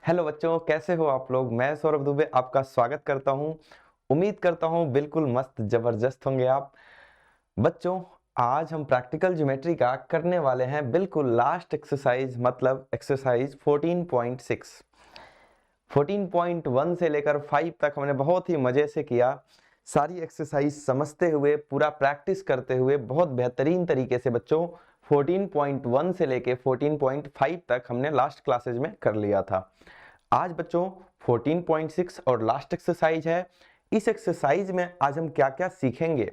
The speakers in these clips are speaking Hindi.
हेलो बच्चों, कैसे हो आप लोग। मैं सौरभ दुबे आपका स्वागत करता हूं। उम्मीद करता हूं बिल्कुल मस्त जबरदस्त होंगे आप बच्चों। आज हम प्रैक्टिकल ज्योमेट्री का करने वाले हैं बिल्कुल लास्ट एक्सरसाइज, मतलब एक्सरसाइज 14.6। 14.1 से लेकर 5 तक हमने बहुत ही मजे से किया। सारी एक्सरसाइज समझते हुए, पूरा प्रैक्टिस करते हुए बहुत बेहतरीन तरीके से बच्चों 14.1 से लेके 14.5 तक हमने लास्ट क्लासेज में कर लिया था। आज बच्चों 14.6 और लास्ट एक्सरसाइज है। इस एक्सरसाइज में आज हम क्या क्या सीखेंगे।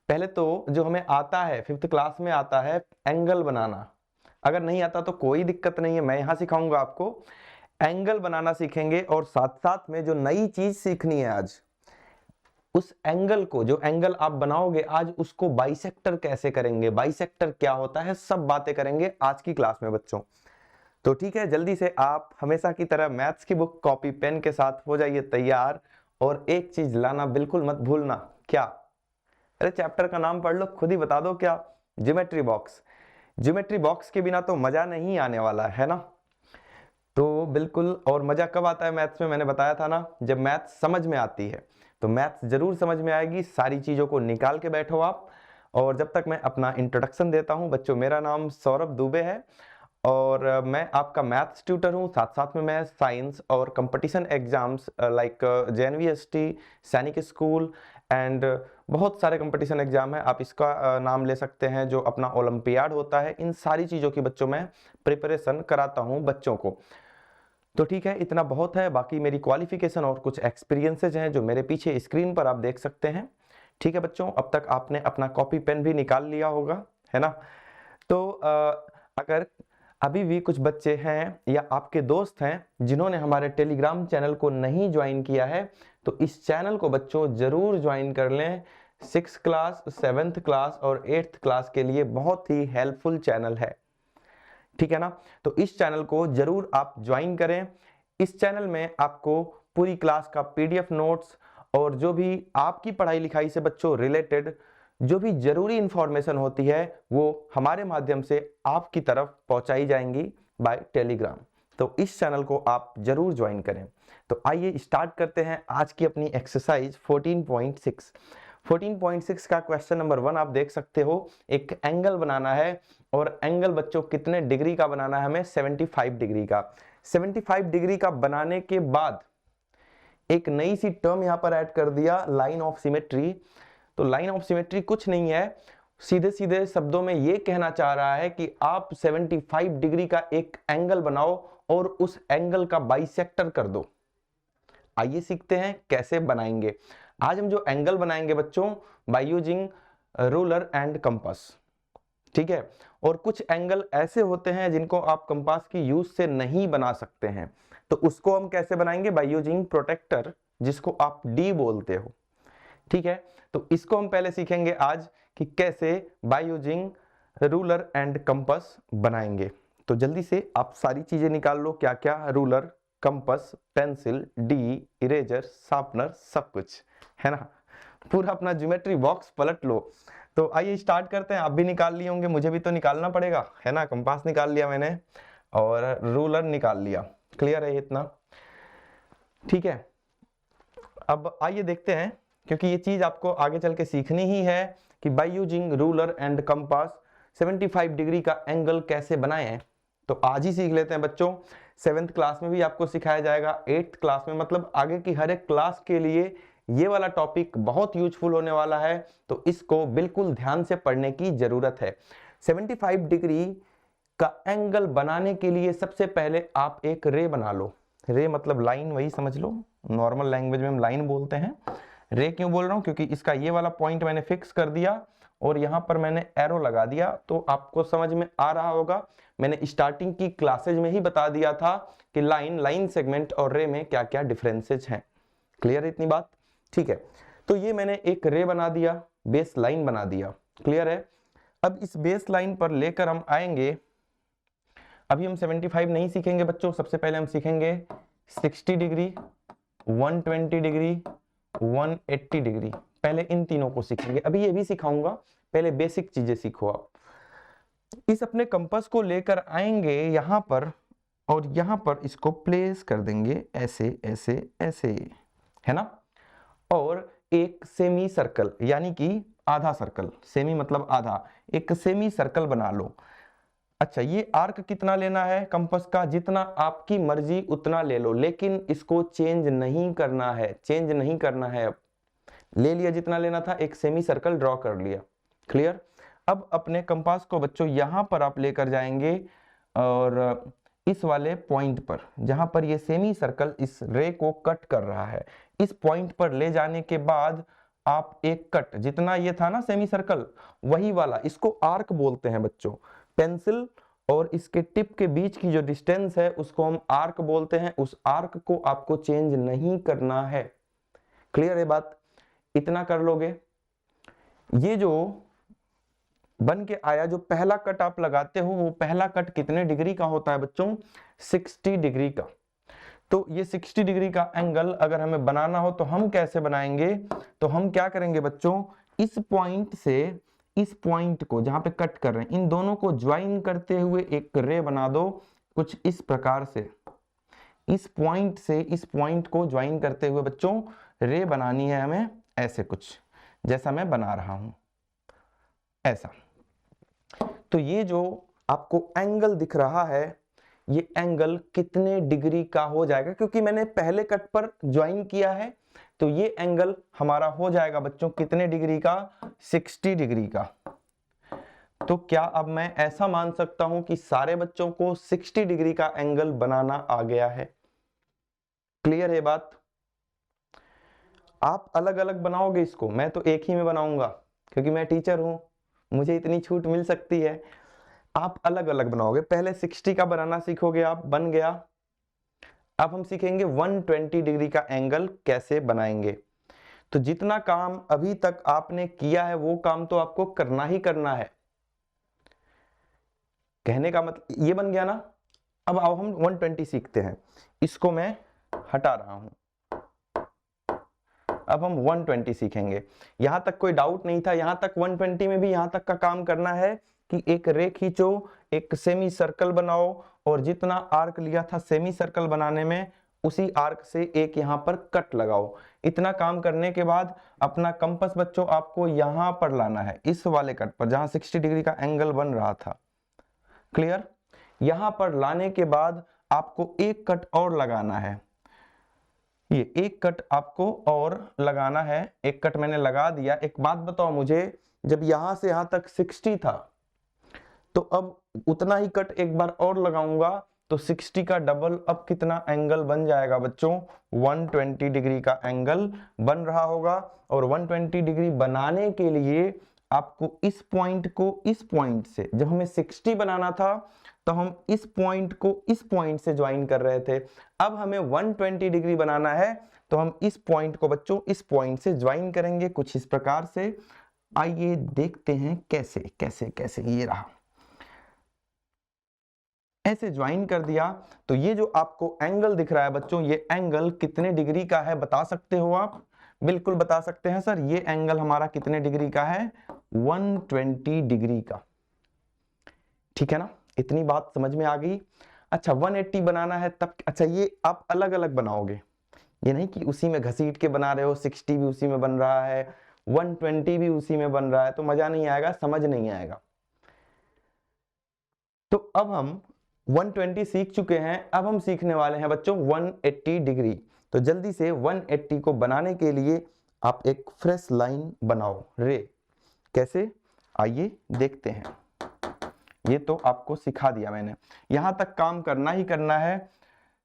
पहले तो जो हमें आता है, 5th क्लास में आता है एंगल बनाना। अगर नहीं आता तो कोई दिक्कत नहीं है, मैं यहां सिखाऊंगा आपको। एंगल बनाना सीखेंगे और साथ साथ में जो नई चीज सीखनी है आज, उस एंगल को, जो एंगल आप बनाओगे आज, उसको बाइसेक्टर कैसे करेंगे, बाइसेक्टर क्या होता है, सब बातें करेंगे आज की क्लास में बच्चों। तो ठीक है, जल्दी से आप हमेशा की तरह मैथ्स की बुक, कॉपी, पेन के साथ हो जाइए तैयार। और एक चीज लाना बिल्कुल मत भूलना। क्या? अरे चैप्टर का नाम पढ़ लो, खुद ही बता दो क्या। Geometry box. ज्योमेट्री बॉक्स के बिना तो मजा नहीं आने वाला है ना। तो बिल्कुल, और मजा कब आता है मैथ्स में, मैंने बताया था ना, जब मैथ्स समझ में आती है। तो मैथ्स जरूर समझ में आएगी, सारी चीजों को निकाल के बैठो आप। और जब तक मैं अपना इंट्रोडक्शन देता हूं बच्चों, मेरा नाम सौरभ दुबे है और मैं आपका मैथ्स ट्यूटर हूँ। साथ साथ में मैं साइंस और कंपटीशन एग्जाम्स लाइक JNVST, सैनिक स्कूल एंड बहुत सारे कंपटीशन एग्जाम है, आप इसका नाम ले सकते हैं, जो अपना ओलंपियाड होता है। इन सारी चीज़ों की बच्चों में प्रिपरेशन कराता हूँ बच्चों को। तो ठीक है, इतना बहुत है। बाकी मेरी क्वालिफिकेशन और कुछ एक्सपीरियंसेज हैं जो मेरे पीछे स्क्रीन पर आप देख सकते हैं। ठीक है बच्चों, अब तक आपने अपना कॉपी पेन भी निकाल लिया होगा, है ना। तो अगर अभी भी कुछ बच्चे हैं या आपके दोस्त हैं जिन्होंने हमारे टेलीग्राम चैनल को नहीं ज्वाइन किया है, तो इस चैनल को बच्चों जरूर ज्वाइन कर लें। 6th क्लास, 7th क्लास और 8th क्लास के लिए बहुत ही हेल्पफुल चैनल है, ठीक है ना। तो इस चैनल को जरूर आप ज्वाइन करें। इस चैनल में आपको पूरी क्लास का PDF नोट्स और जो भी आपकी पढ़ाई लिखाई से बच्चों रिलेटेड जो भी जरूरी इंफॉर्मेशन होती है, वो हमारे माध्यम से आपकी तरफ पहुंचाई जाएंगी बाय टेलीग्राम। तो इस चैनल को आप जरूर ज्वाइन करें। तो आइए स्टार्ट करते हैं आज की अपनी एक्सरसाइज 14.6। 14.6 का क्वेश्चन नंबर 1 आप देख सकते हो। एक एंगल बनाना है और एंगल बच्चों कितने डिग्री का बनाना है हमें? 75 डिग्री का। 75 डिग्री का बनाने के बाद एक नई सी टर्म यहां पर ऐड कर दिया, लाइन ऑफ सिमेट्री। तो लाइन ऑफ सिमेट्री कुछ नहीं है, सीधे सीधे शब्दों में यह कहना चाह रहा है कि आप 75 डिग्री का एक एंगल बनाओ और उस एंगल का बाइसेक्टर कर दो। आइए सीखते हैं कैसे बनाएंगे। आज हम जो एंगल बनाएंगे बच्चों, bye using ruler and compass, ठीक है। और कुछ एंगल ऐसे होते हैं जिनको आप कंपास की यूज से नहीं बना सकते हैं, तो उसको हम कैसे बनाएंगे? बाय यूजिंग प्रोटेक्टर, जिसको आप डी बोलते हो, ठीक है। तो इसको हम पहले सीखेंगे आज कि कैसे bye using ruler and compass बनाएंगे। तो जल्दी से आप सारी चीजें निकाल लो, क्या क्या, ruler, compass, pencil, D, eraser, sharpener, सब कुछ, है ना। पूरा अपना ज्योमेट्री बॉक्स पलट लो। तो आइए स्टार्ट करते हैं। आप भी निकाल लिए होंगे, मुझे भी तो निकालना पड़ेगा, है ना। कंपास निकाल लिया मैंने और रूलर निकाल लिया। क्लियर है इतना? ठीक है। अब आइए देखते हैं, क्योंकि ये चीज आपको आगे चल के सीखनी ही है कि bye using ruler and compass 75 degree का एंगल कैसे बनाएं। तो आज ही सीख लेते हैं बच्चों। 7th क्लास में भी आपको सिखाया जाएगा, 8th क्लास में, मतलब आगे की हर एक क्लास के लिए ये वाला टॉपिक बहुत यूजफुल होने वाला है। तो इसको बिल्कुल ध्यान से पढ़ने की जरूरत है। 75 डिग्री का एंगल बनाने के लिए सबसे पहले आप एक रे बना लो। रे मतलब लाइन, वही समझ लो, नॉर्मल लैंग्वेज में हम लाइन बोलते हैं। रे क्यों बोल रहा हूं? क्योंकि इसका ये वाला पॉइंट मैंने फिक्स कर दिया और यहां पर मैंने एरो लगा दिया, तो आपको समझ में आ रहा होगा। मैंने स्टार्टिंग की क्लासेज में ही बता दिया था कि लाइन, लाइन सेगमेंट और रे में क्या क्या डिफरेंसेज हैं। क्लियर है इतनी बात? ठीक है। तो ये मैंने एक रे बना दिया, बेस लाइन बना दिया। क्लियर है? अब इस बेस लाइन पर लेकर हम आएंगे। अभी हम 75 नहीं सीखेंगे बच्चों, सबसे पहले हम सीखेंगे 60 डिग्री, 120 डिग्री, 180 डिग्री। पहले इन तीनों को सीखेंगे, अभी ये भी सिखाऊंगा, पहले बेसिक चीजें सीखो आप। इस अपने कंपास को लेकर आएंगे यहां पर और यहां पर इसको प्लेस कर देंगे ऐसे ऐसे ऐसे, है ना। और एक सेमी सर्कल यानी कि आधा सर्कल, सेमी मतलब आधा, एक सेमी सर्कल बना लो। अच्छा, ये आर्क कितना लेना है कंपास का? जितना आपकी मर्जी उतना ले लो, लेकिन इसको चेंज नहीं करना है, चेंज नहीं करना है। अब ले लिया जितना लेना था, एक सेमी सर्कल ड्रॉ कर लिया। क्लियर? अब अपने कंपास को बच्चों यहां पर आप लेकर जाएंगे और इस वाले पॉइंट पर, जहां पर ये सेमी सर्कल इस रे को कट कर रहा है, इस पॉइंट पर ले जाने के बाद आप एक कट, जितना ये था ना सेमी सर्कल, वही वाला, इसको आर्क बोलते हैं बच्चों। पेंसिल और इसके टिप के बीच की जो डिस्टेंस है उसको हम आर्क बोलते हैं। उस आर्क को आपको चेंज नहीं करना है। क्लियर है बात? इतना कर लोगे। ये जो बन के आया, जो पहला कट आप लगाते हो, वो पहला कट कितने डिग्री का होता है बच्चों? 60 डिग्री का। तो ये 60 डिग्री का एंगल अगर हमें बनाना हो तो हम कैसे बनाएंगे? तो हम क्या करेंगे बच्चों, इस पॉइंट से इस पॉइंट को जहां पे कट कर रहे हैं, इन दोनों को ज्वाइन करते हुए एक रे बना दो, कुछ इस प्रकार से। इस पॉइंट से इस पॉइंट को ज्वाइन करते हुए बच्चों रे बनानी है हमें, ऐसे कुछ जैसा मैं बना रहा हूं, ऐसा। तो ये जो आपको एंगल दिख रहा है, ये एंगल कितने डिग्री का हो जाएगा? क्योंकि मैंने पहले कट पर ज्वाइन किया है, तो ये एंगल हमारा हो जाएगा बच्चों कितने डिग्री का? 60 डिग्री का। तो क्या अब मैं ऐसा मान सकता हूं कि सारे बच्चों को 60 डिग्री का एंगल बनाना आ गया है? क्लियर है बात? आप अलग अलग बनाओगे इसको, मैं तो एक ही में बनाऊंगा क्योंकि मैं टीचर हूं, मुझे इतनी छूट मिल सकती है। आप अलग अलग बनाओगे। पहले 60 का बनाना सीखोगे आप, बन गया। अब हम सीखेंगे 120 डिग्री का एंगल कैसे बनाएंगे। तो जितना काम अभी तक आपने किया है वो काम तो आपको करना ही करना है। कहने का मतलब ये बन गया ना। अब आओ हम 120 सीखते हैं। इसको मैं हटा रहा हूं। अब हम 120 सीखेंगे। यहां तक कोई डाउट नहीं था, यहां तक 120 में भी यहां तक का काम करना है कि एक रे खींचो, एक सेमी सर्कल बनाओ, और जितना आर्क लिया था सेमी सर्कल बनाने में, उसी आर्क से एक यहां पर कट लगाओ। इतना काम करने के बाद अपना कंपास बच्चों आपको यहां पर लाना है, इस वाले कट पर जहां 60 डिग्री का एंगल बन रहा था। क्लियर? यहां पर लाने के बाद आपको एक कट और लगाना है। ये एक कट आपको और लगाना है। एक कट मैंने लगा दिया। एक बात बताओ मुझे, जब यहां से यहां तक 60 था, तो अब उतना ही कट एक बार और लगाऊंगा तो 60 का डबल अब कितना एंगल बन जाएगा बच्चों? 120 डिग्री का एंगल बन रहा होगा। और 120 डिग्री बनाने के लिए आपको इस पॉइंट को इस पॉइंट से, जब हमें 60 बनाना था तो हम इस पॉइंट को इस पॉइंट से ज्वाइन कर रहे थे। अब हमें 120 डिग्री बनाना है तो हम इस पॉइंट को बच्चों इस पॉइंट से ज्वाइन करेंगे कुछ इस प्रकार से। आइए देखते हैं कैसे कैसे कैसे। ये रहा, ऐसे ज्वाइन कर दिया। तो ये जो आपको एंगल दिख रहा है बच्चों, ये एंगल कितने डिग्री का है बता सकते हो आप? बिल्कुल बता सकते हैं सर, ये एंगल हमारा कितने डिग्री का है? 120 डिग्री का। ठीक है ना? इतनी बात समझ में आ गई। अच्छा, 180 बनाना है तब, अच्छा ये आप अलग अलग बनाओगे, ये नहीं कि उसी में घसीट के बना रहे हो। 60 भी उसी में बन रहा है, 120 भी उसी में बन रहा है, तो मजा नहीं आएगा, समझ नहीं आएगा। तो अब हम 120 सीख चुके हैं, अब हम सीखने वाले हैं बच्चों 180 डिग्री। तो जल्दी से 180 को बनाने के लिए आप एक फ्रेश लाइन बनाओ, रे। कैसे? आइए देखते हैं। ये तो आपको सिखा दिया मैंने, यहां तक काम करना ही करना है।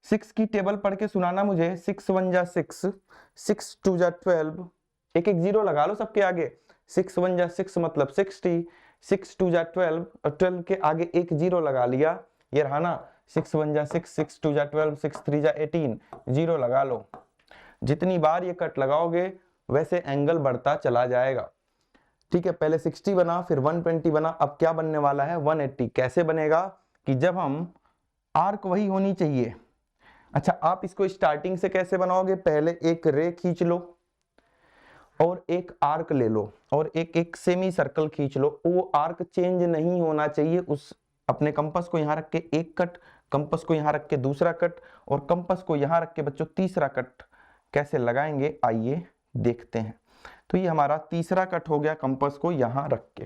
6 की टेबल पढ़ के सुनाना मुझे। 6 1 जा 6, 6 2 जा 12, एक एक जीरो लगा लो सबके आगे। 6 1 जा 6 मतलब 60, 6 2 जा 12 और 12 के आगे एक जीरो लगा लिया। ये रहा ना, 6 1 जा 6, 6 2 जा 12, 6 3 जा 18, जीरो लगा लो। जितनी बार ये कट लगाओगे वैसे एंगल बढ़ता चला जाएगा। ठीक है, पहले 60 बना, फिर 120 बना, अब क्या बनने वाला है? 180। कैसे बनेगा? कि जब हम आर्क वही होनी चाहिए। अच्छा, आप इसको स्टार्टिंग से कैसे बनाओगे? पहले एक रे खींच लो और एक आर्क ले लो और एक एक सेमी सर्कल खींच लो। वो आर्क चेंज नहीं होना चाहिए। उस अपने कंपास को यहां रख के एक कट कंपास को यहाँ रख के दूसरा कट और कंपास को यहाँ रख के बच्चों तीसरा कट कैसे लगाएंगे आइए देखते हैं। तो ये हमारा तीसरा कट हो गया कंपास को यहाँ रख के।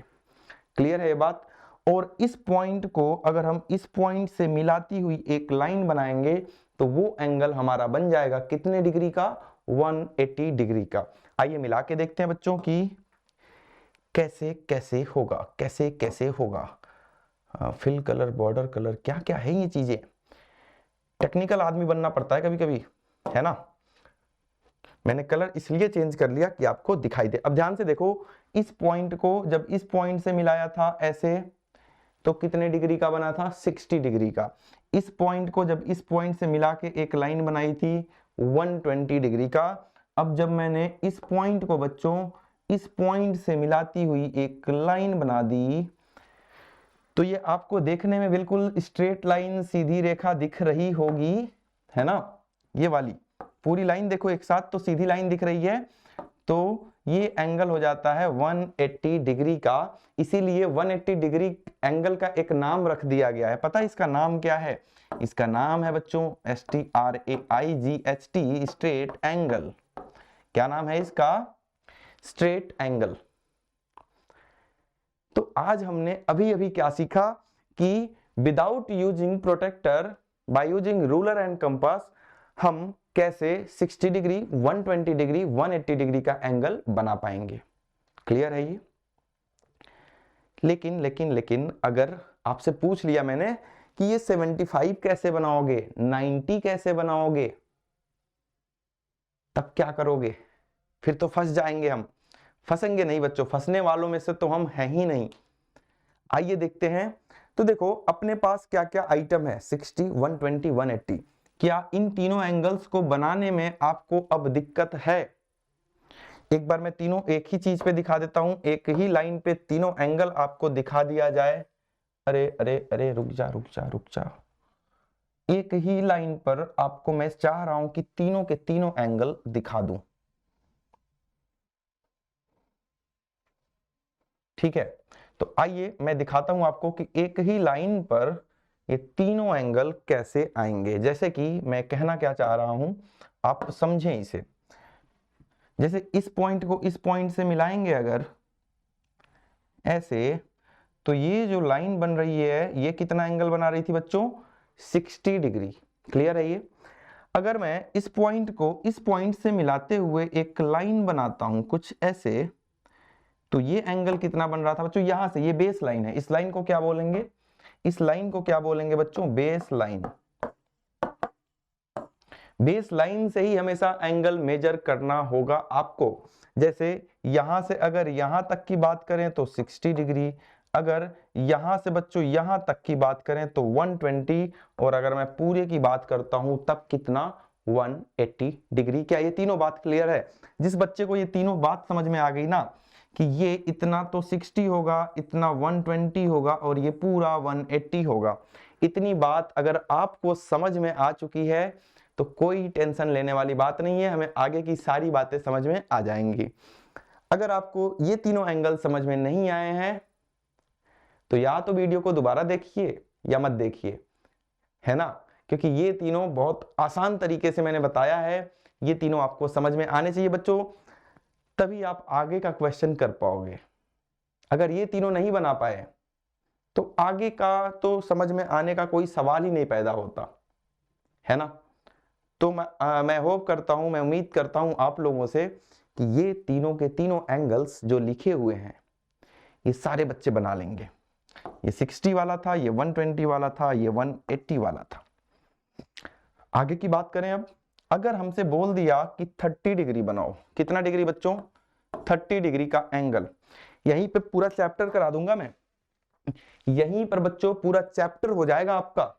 क्लियर है ये बात। और इस पॉइंट को अगर हम इस पॉइंट से मिलाती हुई एक लाइन बनाएंगे तो वो एंगल हमारा बन जाएगा कितने डिग्री का, 180 डिग्री का। आइए मिला के देखते हैं बच्चों की कैसे कैसे होगा, कैसे कैसे होगा। फिल कलर, बॉर्डर कलर, क्या क्या है ये चीजें। टेक्निकल आदमी बनना पड़ता है कभी कभी, है ना। मैंने कलर इसलिए चेंज कर लिया कि आपको दिखाई दे। अब ध्यान से देखो, इस पॉइंट को जब इस पॉइंट से मिलाया था ऐसे तो कितने डिग्री का बना था, 60 डिग्री का। इस पॉइंट को जब इस पॉइंट से मिला के एक लाइन बनाई थी 120 डिग्री का। अब जब मैंने इस पॉइंट को बच्चों इस पॉइंट से मिलाती हुई एक लाइन बना दी तो ये आपको देखने में बिल्कुल स्ट्रेट लाइन, सीधी रेखा दिख रही होगी, है ना। ये वाली पूरी लाइन देखो एक साथ तो सीधी लाइन दिख रही है, तो ये एंगल हो जाता है 180 डिग्री का। इसीलिए 180 डिग्री एंगल का एक नाम रख दिया गया है। पता है इसका नाम क्या है? इसका नाम है बच्चों STRAIGHT, स्ट्रेट एंगल। क्या नाम है इसका? Straight angle. तो आज हमने अभी अभी क्या सीखा कि without using protractor, by using ruler and compass, हम कैसे 60 डिग्री, 120 डिग्री, 180 डिग्री का एंगल बना पाएंगे। क्लियर है ये? लेकिन अगर आपसे पूछ लिया मैंने कि ये 75 कैसे बनाओगे, 90 कैसे बनाओगे, तब क्या करोगे? फिर तो फंस जाएंगे हम। फंसेंगे नहीं बच्चों, फंसने वालों में से तो हम हैं ही नहीं। आइए देखते हैं। तो देखो अपने पास क्या क्या आइटम है, 60, 120, 180। क्या इन तीनों एंगल्स को बनाने में आपको अब दिक्कत है? एक बार मैं तीनों एक ही चीज पे दिखा देता हूं, एक ही लाइन पे तीनों एंगल आपको दिखा दिया जाए। अरे अरे अरे रुक जा रुक जा रुक जा। एक ही लाइन पर आपको मैं चाह रहा हूं कि तीनों के तीनों एंगल दिखा दूं। ठीक है, तो आइए मैं दिखाता हूं आपको कि एक ही लाइन पर ये तीनों एंगल कैसे आएंगे। जैसे कि मैं कहना क्या चाह रहा हूं, आप समझें इसे। जैसे इस पॉइंट को इस पॉइंट से मिलाएंगे अगर ऐसे, तो ये जो लाइन बन रही है ये कितना एंगल बना रही थी बच्चों? 60 डिग्री। क्लियर है ये? अगर मैं इस पॉइंट को इस पॉइंट से मिलाते हुए एक लाइन बनाता हूं कुछ ऐसे, तो ये एंगल कितना बन रहा था बच्चों? यहां से, ये बेस लाइन है, इस लाइन को क्या बोलेंगे? इस लाइन को क्या बोलेंगे बच्चों? Base line. बेस लाइन से ही हमेशा एंगल मेजर करना होगा आपको। जैसे यहां से अगर यहां तक की बात करें तो 60 डिग्री, अगर यहां से बच्चों यहां तक की बात करें तो 120, और अगर मैं पूरे की बात करता हूं तब कितना? 180 डिग्री। क्या ये तीनों बात क्लियर है? जिस बच्चे को ये तीनों बात समझ में आ गई ना कि ये इतना तो 60 होगा, इतना 120 होगा और ये पूरा 180 होगा, इतनी बात अगर आपको समझ में आ चुकी है तो कोई टेंशन लेने वाली बात नहीं है, हमें आगे की सारी बातें समझ में आ जाएंगी। अगर आपको ये तीनों एंगल समझ में नहीं आए हैं तो या तो वीडियो को दोबारा देखिए या मत देखिए, है ना, क्योंकि ये तीनों बहुत आसान तरीके से मैंने बताया है। ये तीनों आपको समझ में आने चाहिए बच्चों, तभी आप आगे का क्वेश्चन कर पाओगे। अगर ये तीनों नहीं बना पाए तो आगे का तो समझ में आने का कोई सवाल ही नहीं पैदा होता, है ना। तो मैं होप करता हूं, मैं उम्मीद करता हूं आप लोगों से कि ये तीनों के तीनों एंगल्स जो लिखे हुए हैं ये सारे बच्चे बना लेंगे। ये 60 वाला था, ये 120 वाला था, ये 180 वाला था। आगे की बात करें अब, अगर हमसे बोल दिया कि 30 डिग्री बनाओ, कितना डिग्री बच्चों? 30 डिग्री का एंगल। यहीं पे पूरा चैप्टर करा दूंगा मैं, यहीं पर बच्चों पूरा चैप्टर हो जाएगा आपका।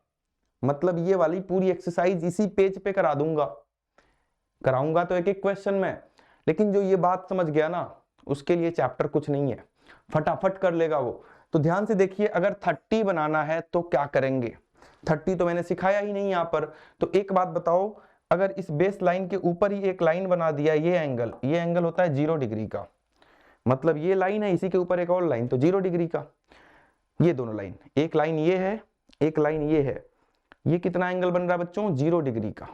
मतलब ये वाली पूरी एक्सरसाइज इसी पेज पे करा दूंगा, कराऊंगा तो एक एक क्वेश्चन में, लेकिन जो ये बात समझ गया ना उसके लिए चैप्टर कुछ नहीं है, फटाफट कर लेगा वो। तो ध्यान से देखिए, अगर 30 बनाना है तो क्या करेंगे? 30 तो मैंने सिखाया ही नहीं यहाँ पर। तो एक बात बताओ, अगर इस बेस लाइन के ऊपर ही एक लाइन बना दिया, ये एंगल होता है 0 डिग्री का। मतलब ये लाइन है, इसी के ऊपर एक और लाइन, तो 0 डिग्री का। ये दोनों लाइन, एक लाइन ये है, एक लाइन ये है, ये कितना एंगल बन रहा है बच्चों, 0 डिग्री का।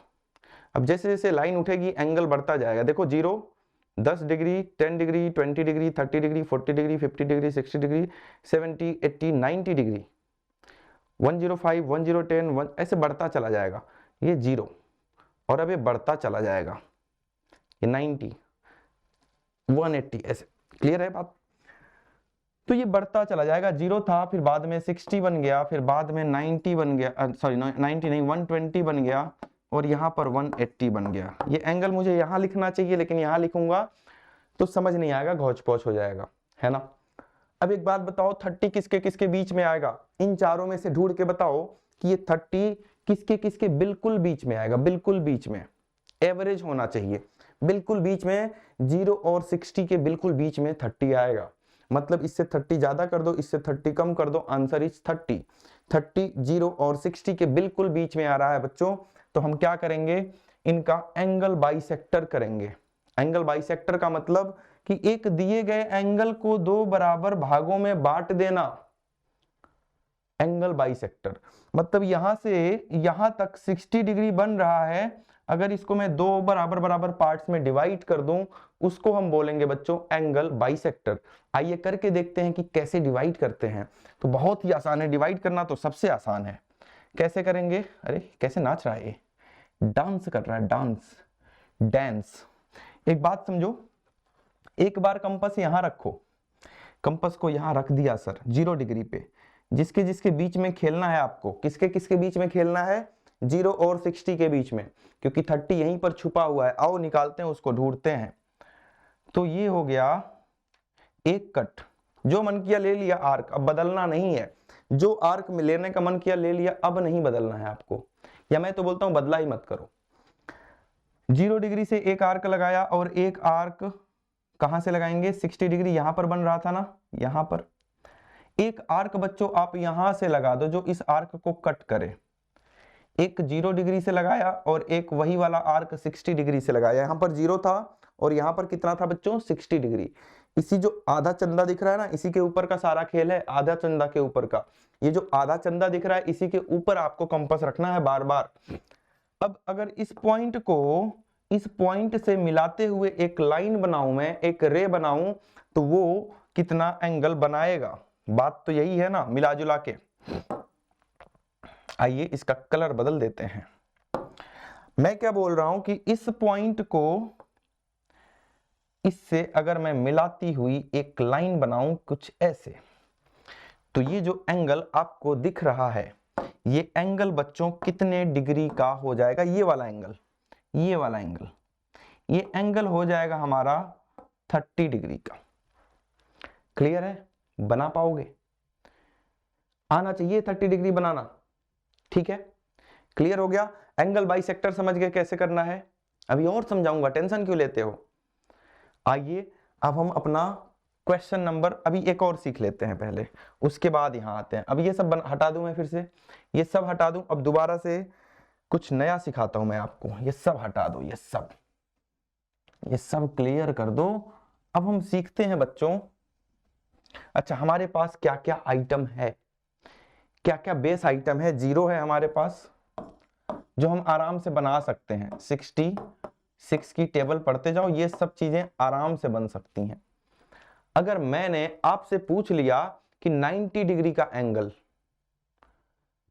अब जैसे जैसे लाइन उठेगी एंगल बढ़ता जाएगा, देखो 0, 10 degree, 10 degree, 20 degree, 30 degree, 40 degree, 50 degree, 60 degree, 70, 80, 90 degree, 105, 1010, 1 ऐसे बढ़ता चला जाएगा। ये 0 और अब ये बढ़ता चला जाएगा, ये 90, 180 ऐसे। क्लियर है बात? तो ये बढ़ता चला जाएगा, 0 था, फिर बाद में 60 बन गया, फिर बाद में 90 बन गया, सॉरी 90 नहीं 120 बन गया, और यहाँ पर 180 बन गया। ये एंगल मुझे यहाँ लिखना चाहिए, लेकिन यहाँ लिखूंगा तो समझ नहीं आएगा, घौच पौच हो जाएगा, है ना। अब एक बात बताओ, 30 किसके किसके बीच में आएगा? इन चारों में से ढूंढ के बताओ कि ये 30 किसके किसके बिल्कुल बीच में आएगा, बिल्कुल बीच में, एवरेज होना चाहिए, बिल्कुल बीच में। 0 और 60 के बिल्कुल बीच में 30 आएगा, मतलब इससे 30 ज्यादा कर दो, इससे 30 कम कर दो, आंसर इज 30। 30 0 और 60 के बिल्कुल बीच में आ रहा है बच्चों, तो हम क्या करेंगे, इनका एंगल बाइसेक्टर करेंगे। एंगल बाइसेक्टर का मतलब कि एक दिए गए एंगल को 2 बराबर भागों में बांट देना। एंगल बाइसेक्टर मतलब यहां से यहां तक 60 डिग्री बन रहा है, अगर इसको मैं 2 बराबर बराबर पार्ट्स में डिवाइड कर दूं, उसको हम बोलेंगे बच्चों एंगल बाइसेक्टर। आइए करके देखते हैं कि कैसे डिवाइड करते हैं। तो बहुत ही आसान है डिवाइड करना, तो सबसे आसान है। कैसे करेंगे? अरे कैसे नाच रहा है ये, डांस कर रहा है, डांस, डांस। एक बात समझो, एक बार कंपास यहां रखो, कंपास को यहां रख दिया सर 0 डिग्री पे, जिसके जिसके बीच में खेलना है आपको, किसके किसके बीच में खेलना है, 0 और 60 के बीच में, क्योंकि 30 यहीं पर छुपा हुआ है। आओ निकालते हैं उसको, ढूंढते हैं। तो ये हो गया एक कट, जो मन किया ले लिया आर्क, अब बदलना नहीं है, जो आर्क में लेने का मन किया ले लिया, अब नहीं बदलना है आपको, या मैं तो बोलता हूं बदला ही मत करो। 0 डिग्री से एक आर्क लगाया, और एक आर्क कहां से लगाएंगे, 60 डिग्री यहां पर बन रहा था ना, यहां पर एक आर्क बच्चों आप यहां से लगा दो जो इस आर्क को कट करे। एक 0 डिग्री से लगाया और एक वही वाला आर्क 60 डिग्री से लगाया। यहां पर 0 था और यहां पर कितना था बच्चों, 60 डिग्री। इसी जो आधा चंदा दिख रहा है ना, इसी के ऊपर का सारा खेल है, आधा चंदा के ऊपर का। ये जो आधा चंदा दिख रहा है, इसी के ऊपर आपको कंपास रखना है बार बार। अब अगर इस पॉइंट को इस पॉइंट से मिलाते हुए एक लाइन बनाऊं मैं, एक रे बनाऊं, तो वो कितना एंगल बनाएगा? बात तो यही है ना, मिला जुला के। आइए इसका कलर बदल देते हैं। मैं क्या बोल रहा हूं कि इस पॉइंट को इससे अगर मैं मिलाती हुई एक लाइन बनाऊं कुछ ऐसे, तो ये जो एंगल आपको दिख रहा है, ये एंगल बच्चों कितने डिग्री का हो जाएगा? ये वाला एंगल, ये वाला एंगल, ये एंगल हो जाएगा हमारा 30 डिग्री का। क्लियर है? बना पाओगे? आना चाहिए 30 डिग्री बनाना, ठीक है? क्लियर हो गया? एंगल बाइसेक्टर समझ गए कैसे करना है? अभी और समझाऊंगा, टेंशन क्यों लेते हो? आइए अब हम अपना क्वेश्चन नंबर अभी एक और सीख लेते हैं पहले, उसके बाद यहां आते हैं। अब ये सब हटा दूं मैं, फिर से ये सब हटा दूं, अब दोबारा से कुछ नया सिखाता हूं मैं आपको। ये सब हटा दो, ये सब क्लियर कर दो। अब हम सीखते हैं बच्चों, अच्छा हमारे पास क्या क्या आइटम है, क्या क्या बेस आइटम है। 0 है हमारे पास, जो हम आराम से बना सकते हैं। 66 की टेबल पढ़ते जाओ, ये सब चीजें आराम से बन सकती हैं। अगर मैंने आपसे पूछ लिया कि 90 डिग्री का एंगल,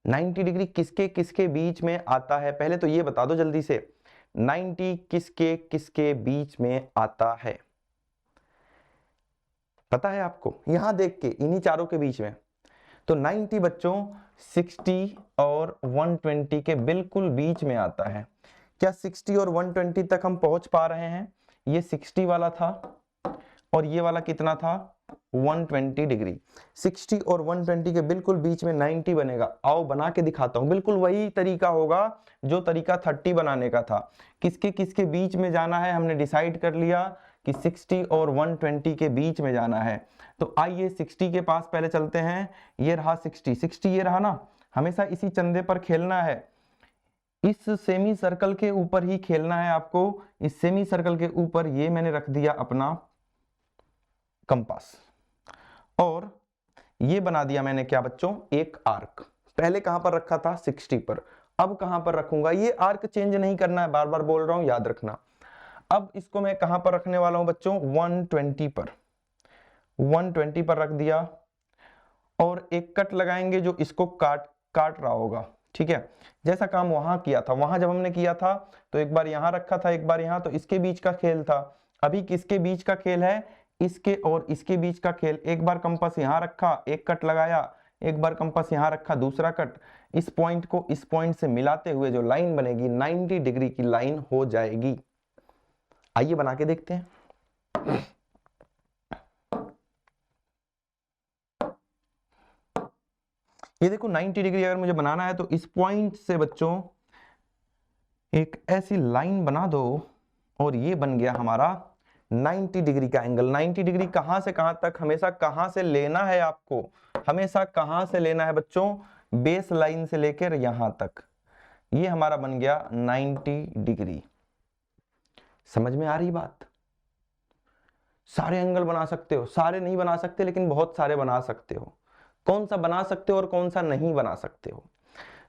90 डिग्री किसके किसके बीच में आता है, पहले तो ये बता दो जल्दी से, 90 किसके किसके बीच में आता है? पता है आपको? यहां देख के, इन्हीं चारों के बीच में। तो 90 बच्चों 60 और 120 के बिल्कुल बीच में आता है। क्या 60 और 120 तक हम पहुंच पा रहे हैं? ये 60 वाला था और ये वाला कितना था, 120 डिग्री। 60 और 120 के बिल्कुल बीच में 90 बनेगा। आओ बना के दिखाता हूं, बिल्कुल वही तरीका होगा जो तरीका 30 बनाने का था। किसके किसके बीच में जाना है हमने डिसाइड कर लिया कि 60 और 120 के बीच में जाना है। तो आइए 60 के पास पहले चलते हैं। ये रहा 60 ये रहा ना, हमेशा इसी चंदे पर खेलना है, इस सेमी सर्कल के ऊपर ही खेलना है आपको। इस सेमी सर्कल के ऊपर ये मैंने रख दिया अपना कंपास, और ये बना दिया मैंने क्या बच्चों, एक आर्क। पहले कहां पर रखा था, 60 पर, अब कहां पर रखूंगा, ये आर्क चेंज नहीं करना है, बार बार बोल रहा हूं, याद रखना। अब इसको मैं कहां पर रखने वाला हूं बच्चों, 120 पर, 120 पर रख दिया, और एक कट लगाएंगे जो इसको काट रहा होगा, ठीक है। जैसा काम वहां किया था, वहां जब हमने किया था तो एक बार यहां रखा था, एक बार यहां, तो इसके बीच का खेल था। अभी किसके बीच का खेल है, इसके और इसके बीच का खेल। एक बार कंपास यहां रखा, एक कट लगाया, एक बार कंपास यहां रखा, दूसरा कट, इस पॉइंट को इस पॉइंट से मिलाते हुए जो लाइन बनेगी 90 डिग्री की लाइन हो जाएगी। आइए बना के देखते हैं। ये देखो 90 डिग्री अगर मुझे बनाना है तो इस पॉइंट से बच्चों एक ऐसी लाइन बना दो, और ये बन गया हमारा 90 डिग्री का एंगल। 90 डिग्री कहां से कहां तक, हमेशा कहां से लेना है आपको, हमेशा कहां से लेना है बच्चों, बेस लाइन से लेकर यहां तक। ये हमारा बन गया 90 डिग्री। समझ में आ रही बात? सारे एंगल बना सकते हो, सारे नहीं बना सकते लेकिन बहुत सारे बना सकते हो। कौन सा बना सकते हो और कौन सा नहीं बना सकते हो,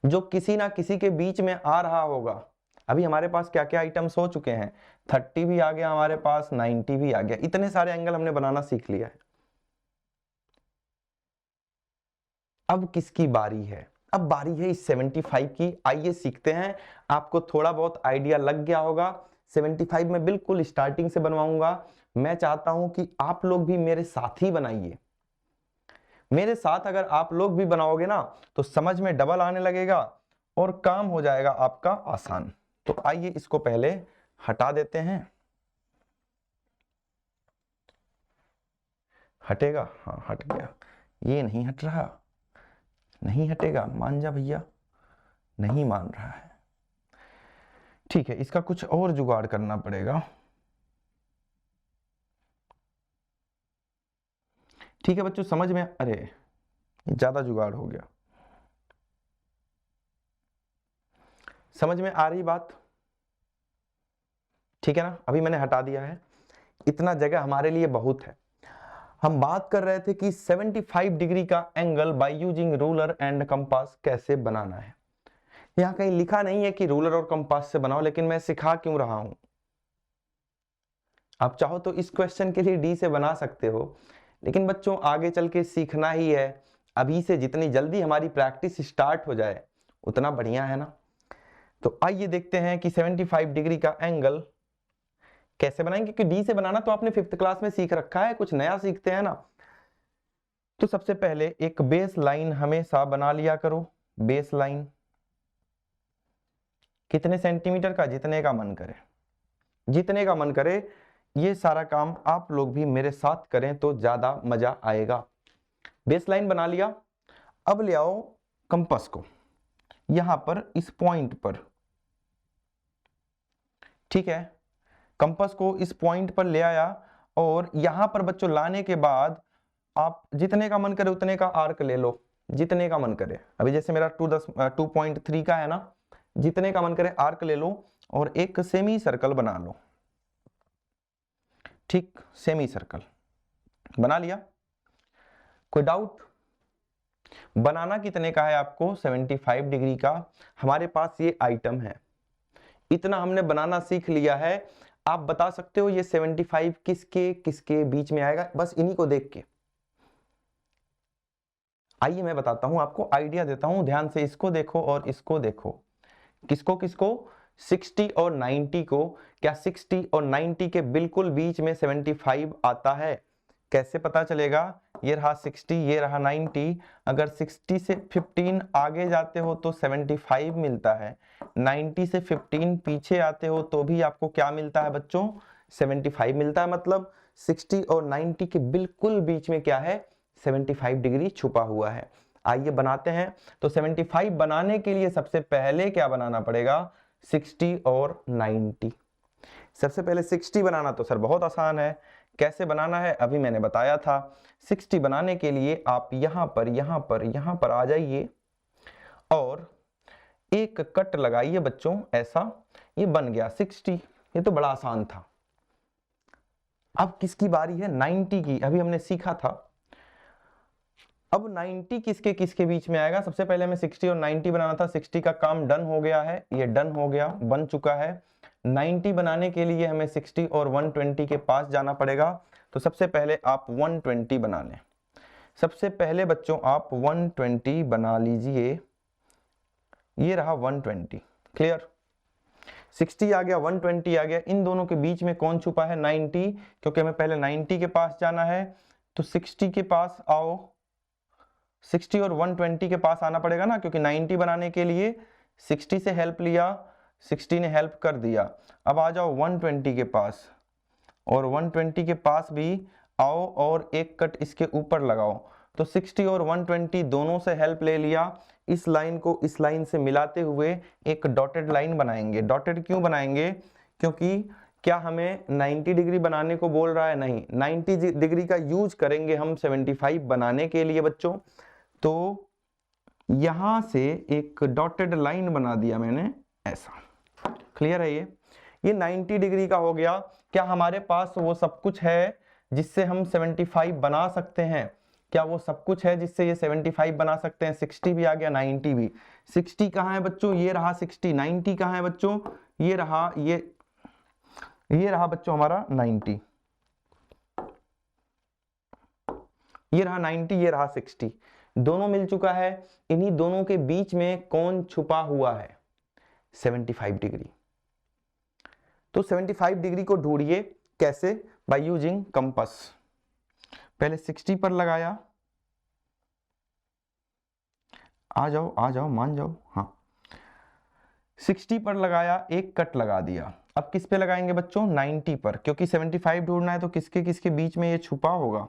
जो किसी ना किसी के बीच में आ रहा होगा। अभी हमारे पास क्या क्या आइटम्स हो चुके हैं, 30 भी आ गया हमारे पास, 90 भी आ गया, इतने सारे एंगल हमने बनाना सीख लिया है। अब किसकी बारी है, अब बारी है इस 75 की। आइए सीखते हैं। आपको थोड़ा बहुत आइडिया लग गया होगा। 75 में बिल्कुल स्टार्टिंग से बनवाऊंगा। मैं चाहता हूं कि आप लोग भी मेरे साथ ही बनाइए। मेरे साथ अगर आप लोग भी बनाओगे ना तो समझ में डबल आने लगेगा और काम हो जाएगा आपका आसान। तो आइए इसको पहले हटा देते हैं। हटेगा? हाँ हट गया। ये नहीं हट रहा, नहीं हटेगा, मान जा भैया, नहीं मान रहा है। ठीक है, इसका कुछ और जुगाड़ करना पड़ेगा। ठीक है बच्चों, समझ में, अरे ज्यादा जुगाड़ हो गया। समझ में आ रही बात? ठीक है ना, अभी मैंने हटा दिया है। इतना जगह हमारे लिए बहुत है। हम बात कर रहे थे कि 75 डिग्री का angle by using ruler and compass कैसे बनाना है। यहां कहीं लिखा नहीं है कि रूलर और कंपास से बनाओ, लेकिन मैं सिखा क्यों रहा हूं। आप चाहो तो इस क्वेश्चन के लिए डी से बना सकते हो, लेकिन बच्चों आगे चल के सीखना ही है। अभी से जितनी जल्दी हमारी प्रैक्टिस स्टार्ट हो जाए उतना बढ़िया है ना। तो आइए देखते हैं कि 75 डिग्री का एंगल कैसे बनाएंगे, क्योंकि डी से बनाना तो आपने 5th क्लास में सीख रखा है, कुछ नया सीखते हैं ना। तो सबसे पहले एक बेस लाइन हमेशा बना लिया करो। बेस लाइन कितने सेंटीमीटर का, जितने का मन करे, जितने का मन करे। ये सारा काम आप लोग भी मेरे साथ करें तो ज्यादा मजा आएगा। बेस लाइन बना लिया। अब ले आओ कंपास को यहां पर इस पॉइंट पर, ठीक है। कंपास को इस पॉइंट पर ले आया, और यहां पर बच्चों लाने के बाद आप जितने का मन करे उतने का आर्क ले लो, जितने का मन करे। अभी जैसे मेरा 2.3 का है ना, जितने का मन करे आर्क ले लो और एक सेमी सर्कल बना लो। ठीक, सेमी सर्कल बना लिया। कोई डाउट? बनाना कितने का है आपको? 75 डिग्री का। हमारे पास ये आइटम है, इतना हमने बनाना सीख लिया है। आप बता सकते हो ये 75 किसके किसके बीच में आएगा, बस इन्हीं को देख के। आइए मैं बताता हूं आपको, आइडिया देता हूं, ध्यान से इसको देखो और इसको देखो। किसको किसको? 60 और 90 को। क्या 60 और 90 के बिल्कुल बीच में 75 आता है? कैसे पता चलेगा? ये रहा 60, ये रहा 90। अगर 60 से 15 आगे जाते हो तो 75 मिलता है, 90 से 15 पीछे आते हो तो भी आपको क्या मिलता है बच्चों? 75 मिलता है। मतलब 60 और 90 के बिल्कुल बीच में क्या है? 75 डिग्री छुपा हुआ है। आइए बनाते हैं। तो 75 बनाने के लिए सबसे पहले क्या बनाना पड़ेगा? 60 और 90। सबसे पहले 60 बनाना तो सर बहुत आसान है। कैसे बनाना है अभी मैंने बताया था। 60 बनाने के लिए आप यहां पर यहां पर यहां पर आ जाइए और एक कट लगाइए बच्चों, ऐसा। ये बन गया 60। ये तो बड़ा आसान था। अब किसकी बारी है? 90 की। अभी हमने सीखा था अब 90 किसके किसके बीच में आएगा? सबसे पहले हमें 60 और 90 बनाना था। 60 का काम डन हो गया है, ये डन हो गया, बन चुका है। 90 बनाने के लिए हमें 60 और 120 के पास जाना पड़ेगा। तो सबसे पहले आप 120 बना लें। सबसे पहले बच्चों आप 120 बना लीजिए। ये रहा 120, क्लियर। 60 आ गया, 120 आ गया। इन दोनों के बीच में कौन छुपा है? 90, क्योंकि हमें पहले 90 के पास जाना है। तो 60 के पास आओ, 60 और 120 के पास आना पड़ेगा ना, क्योंकि 90 बनाने के लिए 60 से हेल्प लिया, 60 ने हेल्प कर दिया। अब आ जाओ 120 के पास, और 120 के पास भी आओ और एक कट इसके ऊपर लगाओ। तो 60 और 120 दोनों से हेल्प ले लिया। इस लाइन को इस लाइन से मिलाते हुए एक डॉटेड लाइन बनाएंगे। डॉटेड क्यों बनाएंगे? क्योंकि क्या हमें 90 डिग्री बनाने को बोल रहा है? नहीं, 90 डिग्री का यूज करेंगे हम 75 बनाने के लिए बच्चों। तो यहां से एक डॉटेड लाइन बना दिया मैंने, ऐसा। क्लियर है? ये 90 डिग्री का हो गया। क्या हमारे पास वो सब कुछ है जिससे हम 75 बना सकते हैं? क्या वो सब कुछ है जिससे ये 75 बना सकते हैं? 60 भी आ गया, 90 भी। 60 कहाँ है बच्चों? ये रहा 60। 90 कहाँ है बच्चों? ये रहा, ये रहा बच्चों हमारा 90। ये रहा 90, ये रहा 60। दोनों मिल चुका है। इन्हीं दोनों के बीच में कौन छुपा हुआ है? 75 डिग्री। तो 75 डिग्री को ढूंढिए। कैसे? By using compass. पहले 60 पर लगाया, आ जाओ मान जाओ, हाँ। 60 पर लगाया, एक कट लगा दिया। अब किस पे लगाएंगे बच्चों? 90 पर, क्योंकि 75 ढूंढना है तो किसके किसके बीच में ये छुपा होगा।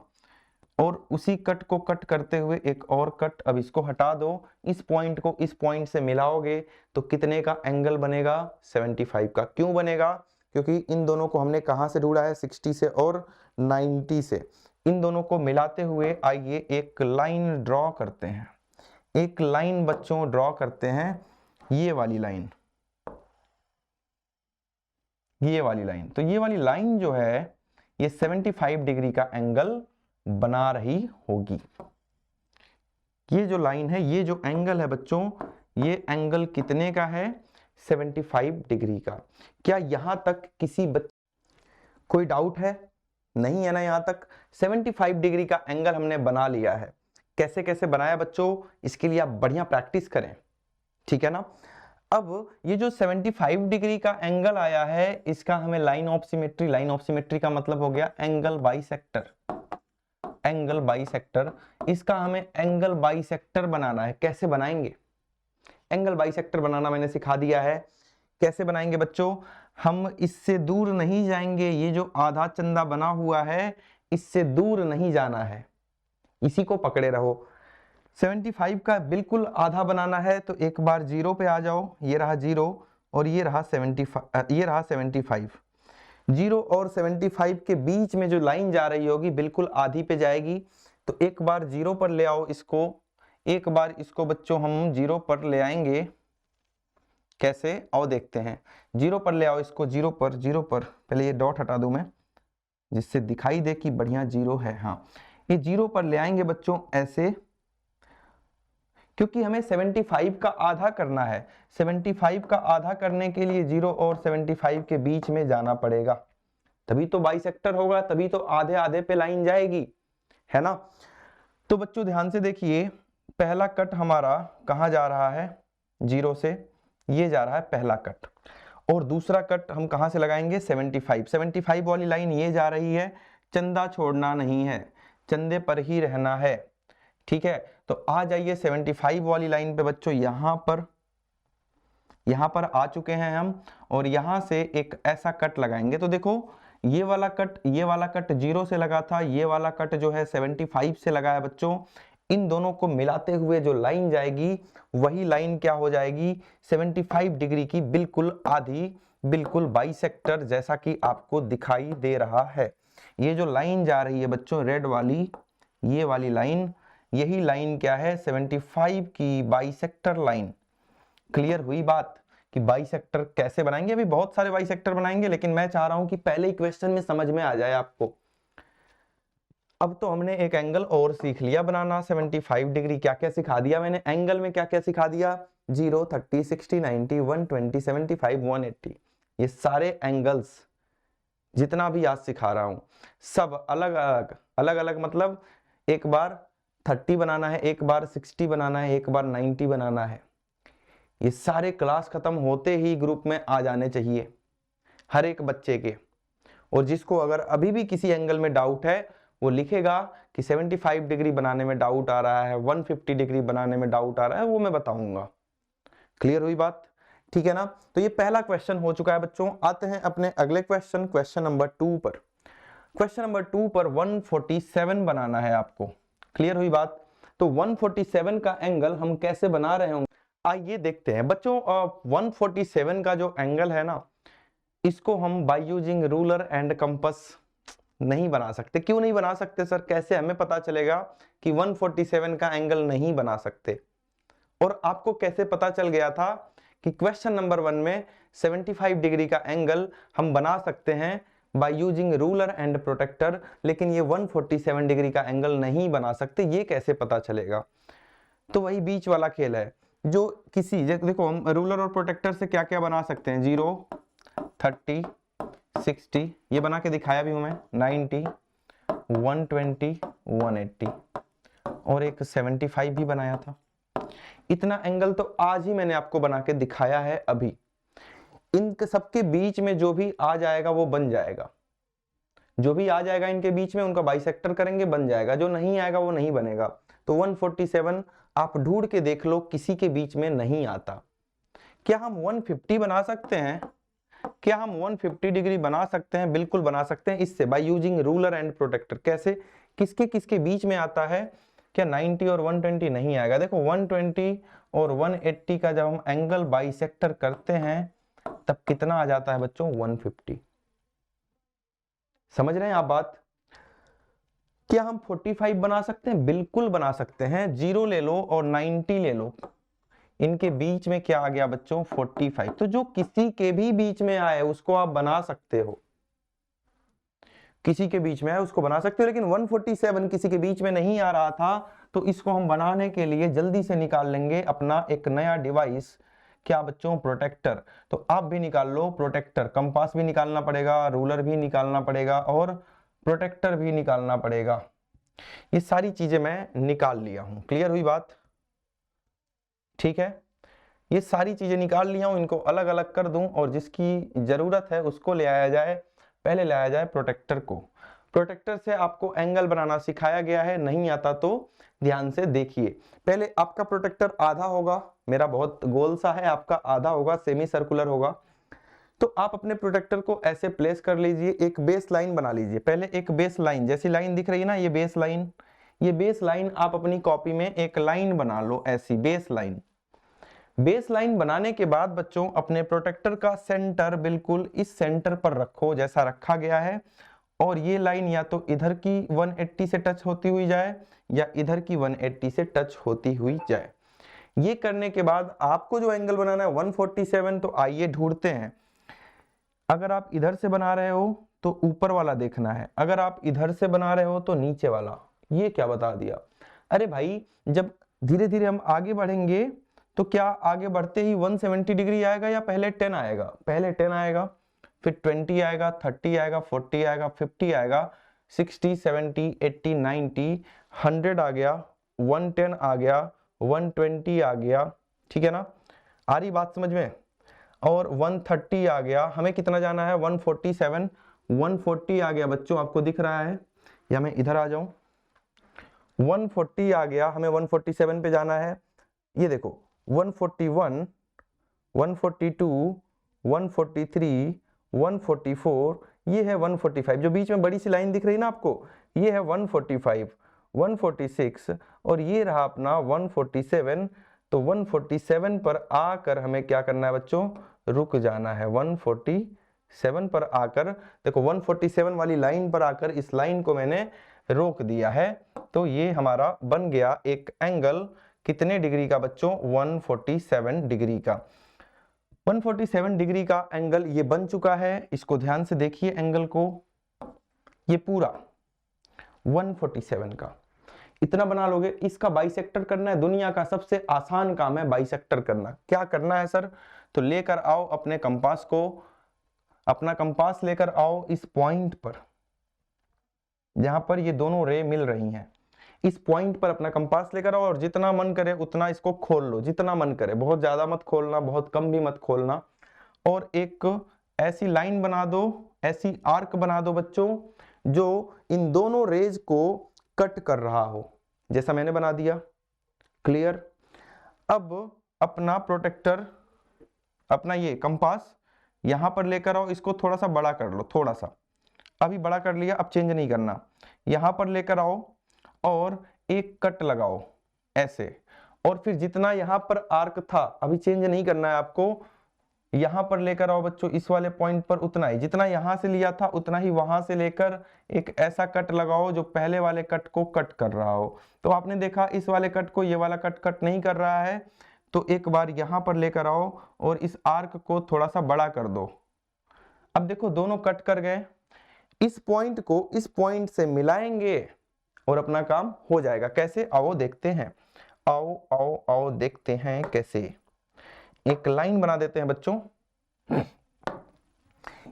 और उसी कट को कट करते हुए एक और कट, अब इसको हटा दो। इस पॉइंट को इस पॉइंट से मिलाओगे तो कितने का एंगल बनेगा? 75 का। क्यों बनेगा? क्योंकि इन दोनों को हमने कहां से ढूंढा है? 60 से और 90 से। इन दोनों को मिलाते हुए आइए एक लाइन ड्रॉ करते हैं। एक लाइन बच्चों ड्रॉ करते हैं, ये वाली लाइन, ये वाली लाइन। तो ये वाली लाइन जो है ये 75 डिग्री का एंगल बना रही होगी। ये जो लाइन है, ये जो एंगल है बच्चों, ये एंगल कितने का है? 75 डिग्री का। क्या यहां तक किसी कोई डाउट है? नहीं है ना? यहां तक 75 डिग्री का एंगल हमने बना लिया है। कैसे कैसे बनाया बच्चों? इसके लिए आप बढ़िया प्रैक्टिस करें, ठीक है ना। अब ये जो 75 डिग्री का एंगल आया है, इसका हमें line of symmetry, line of symmetry का मतलब हो गया एंगल बाइसेक्टर। एंगल बाइसेक्टर, इसका हमें एंगल बाइसेक्टर बनाना है। कैसे बनाएंगे? एंगल बाइसेक्टर बनाना मैंने सिखा दिया है। कैसे बनाएंगे बच्चों? हम इससे दूर नहीं जाएंगे। ये जो आधा चंदा बना हुआ है, इससे दूर नहीं जाना है, इसी को पकड़े रहो। 75 का बिल्कुल आधा बनाना है तो एक बार 0 पे आ जाओ। ये रहा 0 और ये रहा 75, ये रहा 75। 0 और 75 के बीच में जो लाइन जा रही होगी बिल्कुल आधी पे जाएगी। तो एक बार 0 पर ले आओ इसको। एक बार इसको बच्चों हम 0 पर ले आएंगे। कैसे? आओ देखते हैं। 0 पर ले आओ इसको, 0 पर, 0 पर। पहले ये डॉट हटा दूं मैं, जिससे दिखाई दे कि बढ़िया 0 है। हाँ, ये 0 पर ले आएंगे बच्चों ऐसे, क्योंकि हमें 75 का आधा करना है। 75 का आधा करने के लिए 0 और 75 के बीच में जाना पड़ेगा, तभी तो बाइसेक्टर होगा, तभी तो आधे आधे पे लाइन जाएगी, है ना। तो बच्चों ध्यान से देखिए, पहला कट हमारा कहां जा रहा है? 0 से। ये जा रहा है पहला कट। और दूसरा कट हम कहां से लगाएंगे? 75। 75 वाली लाइन ये जा रही है। चंदा छोड़ना नहीं है, चंदे पर ही रहना है, ठीक है। तो आ जाइए 75 वाली लाइन पे बच्चों। यहां पर आ चुके हैं हम, और यहां से एक ऐसा कट लगाएंगे। तो देखो, ये वाला कट 0 से लगा था, ये वाला कट जो है 75 से लगा है बच्चों। इन दोनों को मिलाते हुए जो लाइन जाएगी वही लाइन क्या हो जाएगी? 75 डिग्री की बिल्कुल आधी, बिल्कुल बाइसेक्टर, जैसा कि आपको दिखाई दे रहा है। ये जो लाइन जा रही है बच्चों रेड वाली, ये वाली लाइन, यही लाइन क्या है? 75 की बाइसेक्टर लाइन। क्लियर हुई बात कि बाइसेक्टर कैसे बनाएंगे? अभी बहुत सारे बाइसेक्टर बनाएंगे, लेकिन मैं चाह रहा हूं कि पहले ही क्वेश्चन में समझ में आ जाए आपको। अब तो हमने एक एंगल और सीख लिया बनाना 75 डिग्री। क्या क्या सिखा दिया मैंने एंगल में, क्या क्या सिखा दिया? 0, 30, 60, 90, 120, 75, 180, ये सारे एंगल्स जितना भी आज सिखा रहा हूं सब अलग अलग, अलग अलग मतलब एक बार 30 बनाना है, एक बार 60 बनाना है, एक बार 90 बनाना है। ये सारे क्लास खत्म होते ही ग्रुप में आ जाने चाहिए हर एक बच्चे के। और जिसको अगर अभी भी किसी एंगल में डाउट है वो लिखेगा कि 75 डिग्री बनाने में डाउट आ रहा है, 150 डिग्री बनाने में डाउट आ रहा है, वो मैं बताऊंगा। क्लियर हुई बात? ठीक है ना। तो ये पहला क्वेश्चन हो चुका है बच्चों। आते हैं अपने अगले क्वेश्चन, क्वेश्चन नंबर 2 पर। क्वेश्चन नंबर 2 पर 147 बनाना है आपको। क्लियर हुई बात? तो 147 का एंगल हम कैसे बना रहे होंगे आइए देखते हैं बच्चों। 147 का जो एंगल है ना, इसको हम bye using ruler and compass नहीं बना सकते। क्यों नहीं बना सकते सर? कैसे हमें पता चलेगा कि 147 का एंगल नहीं बना सकते? और आपको कैसे पता चल गया था कि क्वेश्चन नंबर 1 में 75 डिग्री का एंगल हम बना सकते हैं by using ruler and protractor, लेकिन ये 147 डिग्री का एंगल नहीं बना सकते? ये कैसे पता चलेगा? तो वही बीच वाला खेल है जो किसी, देखो हम रूलर और प्रोटेक्टर से क्या क्या बना सकते हैं, 0, 30, 60, ये बना के दिखाया भी हूं मैं, 90, 120, 180 और एक 75 भी बनाया था। इतना एंगल तो आज ही मैंने आपको बना के दिखाया है अभी। इन सबके बीच में जो भी आ जाएगा वो बन जाएगा, जो भी आ जाएगा इनके बीच में उनका बाइसेक्टर करेंगे बन जाएगा, जो नहीं आएगा वो नहीं बनेगा। तो 147 आप ढूंढ के देख लो, किसी के बीच में नहीं आता। क्या हम 150 बना सकते हैं? क्या हम 150 डिग्री बना सकते हैं? बिल्कुल बना सकते हैं, इससे by using ruler and protractor. कैसे? किसके किसके बीच में आता है? क्या 90 और 120 नहीं आएगा? देखो 120 और 180 का जब हम एंगल बाइसेक्टर करते हैं तब कितना आ जाता है बच्चों? 150। समझ रहे हैं आप बात? क्या हम 45 बना सकते हैं? बिल्कुल बना सकते हैं। 0 ले लो और 90 ले लो, इनके बीच में क्या आ गया बच्चों? 45। तो जो किसी के भी बीच में आए उसको आप बना सकते हो, किसी के बीच में आए उसको बना सकते हो। लेकिन 147 किसी के बीच में नहीं आ रहा था, तो इसको हम बनाने के लिए जल्दी से निकाल लेंगे अपना एक नया डिवाइस। क्या बच्चों? प्रोटेक्टर। तो आप भी निकाल लो प्रोटेक्टर। कंपास भी निकालना पड़ेगा, रूलर भी निकालना पड़ेगा और प्रोटेक्टर भी निकालना पड़ेगा। ये सारी चीजें मैं निकाल लिया हूं। क्लियर हुई बात? ठीक है, ये सारी चीजें निकाल लिया हूं, इनको अलग अलग कर दूं और जिसकी जरूरत है उसको ले आया जाए। पहले ले आया जाए प्रोटेक्टर को। प्रोटेक्टर से आपको एंगल बनाना सिखाया गया है, नहीं आता तो ध्यान से देखिए। पहले आपका प्रोटेक्टर आधा होगा, मेरा बहुत गोल सा है, आपका आधा होगा, सेमी सर्कुलर होगा। तो आप अपने प्रोटेक्टर को ऐसे प्लेस कर लीजिए, एक बेस लाइन बना लीजिए। पहले एक बेस लाइन, जैसी लाइन दिख रही है ना, ये बेस लाइन, ये बेस लाइन आप अपनी कॉपी में एक लाइन बना लो, ऐसी बेस लाइन। बेस लाइन बनाने के बाद बच्चों अपने प्रोटेक्टर का सेंटर बिल्कुल इस सेंटर पर रखो जैसा रखा गया है, और ये लाइन या तो इधर की 180 से टच होती हुई जाए या इधर की 180 से टच होती हुई जाए। ये करने के बाद आपको जो एंगल बनाना है 147, तो आइए ढूंढते हैं। अगर आप इधर से बना रहे हो तो ऊपर वाला देखना है, अगर आप इधर से बना रहे हो तो नीचे वाला। ये क्या बता दिया? अरे भाई, जब धीरे धीरे हम आगे बढ़ेंगे तो क्या आगे बढ़ते ही 170 डिग्री आएगा या पहले 10 आएगा? पहले 10 आएगा, फिर 20 आएगा, 30 आएगा, 40 आएगा, 50 आएगा, 60, 70, 80, 90, 100 आ गया, 110 आ गया, 120 आ गया। ठीक है ना? आ रही बात समझ में? और 130 आ गया। हमें कितना जाना है? 147। 140 आ गया बच्चों, आपको दिख रहा है, या मैं इधर आ जाऊं? 140 आ गया, हमें 147 पे जाना है। ये देखो 141, 142, 143, 144, ये है 145। जो बीच में बड़ी सी लाइन दिख रही है ना आपको, ये है 145, 146 और ये रहा अपना 147। तो 147 पर आकर हमें क्या करना है बच्चों? रुक जाना है। 147 पर आकर, देखो 147 वाली लाइन पर आकर इस लाइन को मैंने रोक दिया है। तो ये हमारा बन गया एक एंगल कितने डिग्री का बच्चों? 147 डिग्री का। 147 डिग्री का एंगल ये बन चुका है। इसको ध्यान से देखिए एंगल को, ये पूरा 147 का, इतना बना लोगे। इसका बाइसेक्टर करना है, दुनिया का सबसे आसान काम है बाइसेक्टर करना। क्या करना है सर? तो लेकर आओ अपने कंपास को, अपना कंपास लेकर आओ इस पॉइंट पर जहां पर ये दोनों रे मिल रही हैं, इस पॉइंट पर अपना कंपास लेकर आओ और जितना मन करे उतना इसको खोल लो, जितना मन करे, बहुत ज्यादा मत खोलना, बहुत कम भी मत खोलना। और एक ऐसी लाइन बना दो, ऐसी आर्क बना दो बच्चों, जो इन दोनों रेज को कट कर रहा हो, जैसा मैंने बना दिया। क्लियर? अब अपना प्रोटेक्टर, अपना ये कंपास यहां पर लेकर आओ, इसको थोड़ा सा बड़ा कर लो, थोड़ा सा, अभी बड़ा कर लिया, अब चेंज नहीं करना। यहां पर लेकर आओ और एक कट लगाओ ऐसे, और फिर जितना यहां पर आर्क था, अभी चेंज नहीं करना है आपको, यहां पर लेकर आओ बच्चों इस वाले पॉइंट पर, उतना ही जितना यहां से लिया था उतना ही वहां से लेकर एक ऐसा कट लगाओ जो पहले वाले कट को कट कर रहा हो। तो आपने देखा इस वाले कट को ये वाला कट कट नहीं कर रहा है, तो एक बार यहां पर लेकर आओ और इस आर्क को थोड़ा सा बड़ा कर दो। अब देखो दोनों कट कर गए, इस पॉइंट को इस पॉइंट से मिलाएंगे और अपना काम हो जाएगा। कैसे? आओ देखते हैं, आओ आओ आओ देखते हैं कैसे। एक लाइन बना देते हैं बच्चों।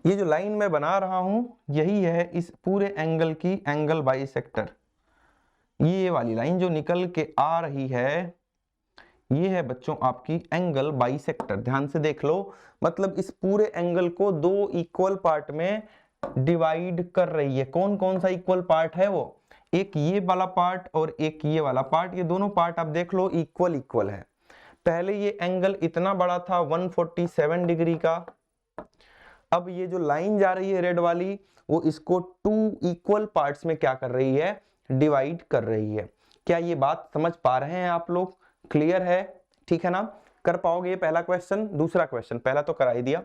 ये जो लाइन मैं बना रहा हूं यही है इस पूरे एंगल की एंगल बाइसेक्टर। ये वाली लाइन जो निकल के आ रही है ये है बच्चों आपकी एंगल बाइसेक्टर। ध्यान से देख लो, मतलब इस पूरे एंगल को दो इक्वल पार्ट में डिवाइड कर रही है। कौन कौन सा इक्वल पार्ट है वो? एक ये वाला पार्ट और एक ये वाला पार्ट, ये दोनों पार्ट आप देख लो इक्वल इक्वल है। पहले ये एंगल इतना बड़ा था 147 डिग्री का, अब ये जो लाइन जा रही है रेड वाली वो इसको टू इक्वल पार्ट्स में क्या कर रही है? डिवाइड कर रही है। क्या ये बात समझ पा रहे हैं आप लोग? क्लियर है? ठीक है ना? कर पाओगे ये पहला क्वेश्चन? दूसरा क्वेश्चन, पहला तो करा ही दिया।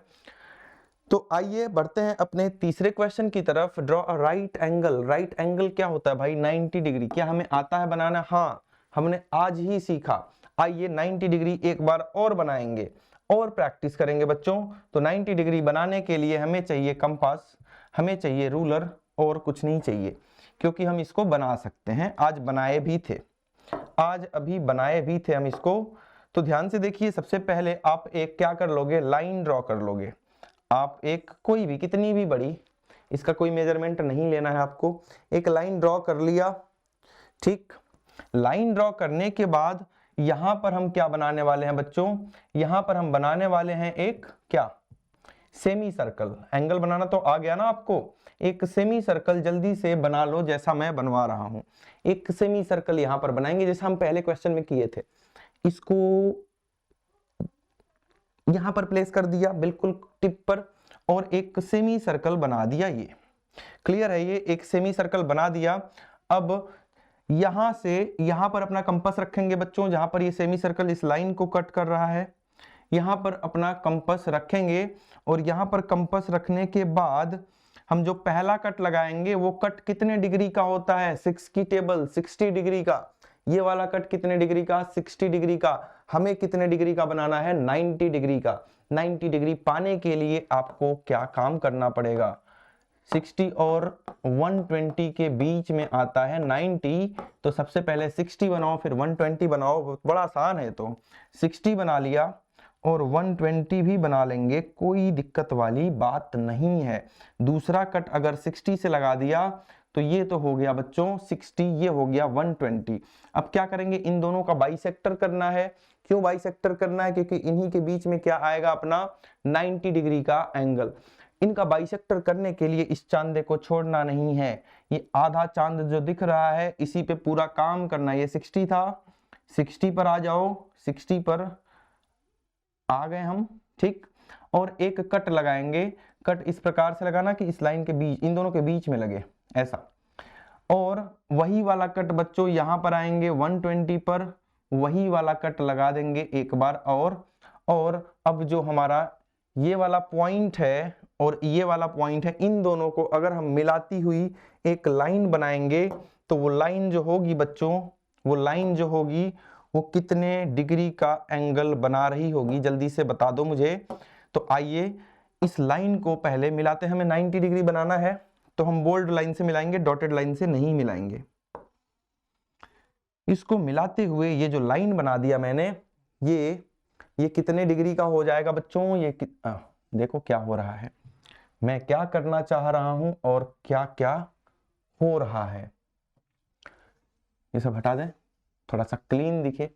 तो आइए बढ़ते हैं अपने तीसरे क्वेश्चन की तरफ। Draw a right angle. Right angle क्या होता है भाई? 90 डिग्री। क्या हमें आता है बनाना? हाँ, हमने आज ही सीखा। आइए 90 डिग्री एक बार और बनाएंगे और प्रैक्टिस करेंगे बच्चों। तो 90 डिग्री बनाने के लिए हमें चाहिए कंपास, हमें चाहिए रूलर, और कुछ नहीं चाहिए, क्योंकि हम इसको बना सकते हैं। आज बनाए भी थे, आज अभी बनाए भी थे हम इसको। तो ध्यान से देखिए, सबसे पहले आप एक क्या कर लोगे? लाइन ड्रॉ कर लोगे। आप एक कोई भी, कितनी भी बड़ी, इसका कोई मेजरमेंट नहीं लेना है आपको। एक लाइन ड्रॉ कर लिया, ठीक। लाइन ड्रॉ करने के बाद यहां पर हम क्या बनाने वाले हैं बच्चों? यहां पर हम बनाने वाले हैं एक क्या? Semi circle. एंगल बनाना तो आ गया ना आपको? एक सेमी सर्कल जल्दी से बना लो, जैसा मैं बनवा रहा हूं। एक सेमी सर्कल यहां पर बनाएंगे जैसा हम पहले क्वेश्चन में किए थे। इसको यहां पर प्लेस कर दिया बिल्कुल टिप पर, और एक सेमी सर्कल बना दिया। ये क्लियर है? ये एक सेमी सर्कल बना दिया। अब यहां से यहां पर अपना कंपास रखेंगे बच्चों, जहां पर ये सेमी सर्कल इस लाइन को कट कर रहा है, यहां पर अपना कंपास रखेंगे। और यहां पर कंपास रखने के बाद हम जो पहला कट लगाएंगे वो कट कितने डिग्री का होता है? 6 की टेबल, 60 डिग्री का। ये वाला कट कितने डिग्री का? 60 डिग्री का। हमें कितने डिग्री का बनाना है? 90 डिग्री का। 90 डिग्री पाने के लिए आपको क्या काम करना पड़ेगा? 60 और 120 के बीच में आता है 90, तो सबसे पहले 60 बनाओ फिर 120 बनाओ, बड़ा आसान है। तो 60 बना लिया और 120 भी बना लेंगे, कोई दिक्कत वाली बात नहीं है। दूसरा कट अगर 60 से लगा दिया तो ये तो हो गया बच्चों 60, ये हो गया 120। अब क्या करेंगे? इन दोनों का बाइसेक्टर करना है। क्यों बाइसेक्टर करना है? क्योंकि इन्हीं के बीच में क्या आएगा? अपना 90 डिग्री का एंगल। इनका बाइसेक्टर करने के लिए इस चांदे को छोड़ना नहीं है। ये आधा चांद जो दिख रहा है इसी पे पूरा काम करना है। ये 60 था, 60 पर आ जाओ, 60 पर आ गए हम, ठीक। और एक कट लगाएंगे। कट इस प्रकार से लगाना कि इस लाइन के बीच, इन दोनों के बीच में लगे, ऐसा। और वही वाला कट बच्चों यहां पर आएंगे 120 पर, वही वाला कट लगा देंगे एक बार और अब जो हमारा ये वाला पॉइंट है और ये वाला पॉइंट है, इन दोनों को अगर हम मिलाती हुई एक लाइन बनाएंगे तो वो लाइन जो होगी बच्चों, वो लाइन जो होगी वो कितने डिग्री का एंगल बना रही होगी? जल्दी से बता दो मुझे। तो आइए इस लाइन को पहले मिलाते हैं। हमें 90 डिग्री बनाना है, तो हम बोल्ड लाइन से मिलाएंगे, डॉटेड लाइन से नहीं मिलाएंगे। इसको मिलाते हुए ये जो लाइन बना दिया मैंने, ये कितने डिग्री का हो जाएगा बच्चों? देखो क्या हो रहा है, मैं क्या करना चाह रहा हूं और क्या क्या हो रहा है। ये सब हटा दें, थोड़ा सा क्लीन दिखे,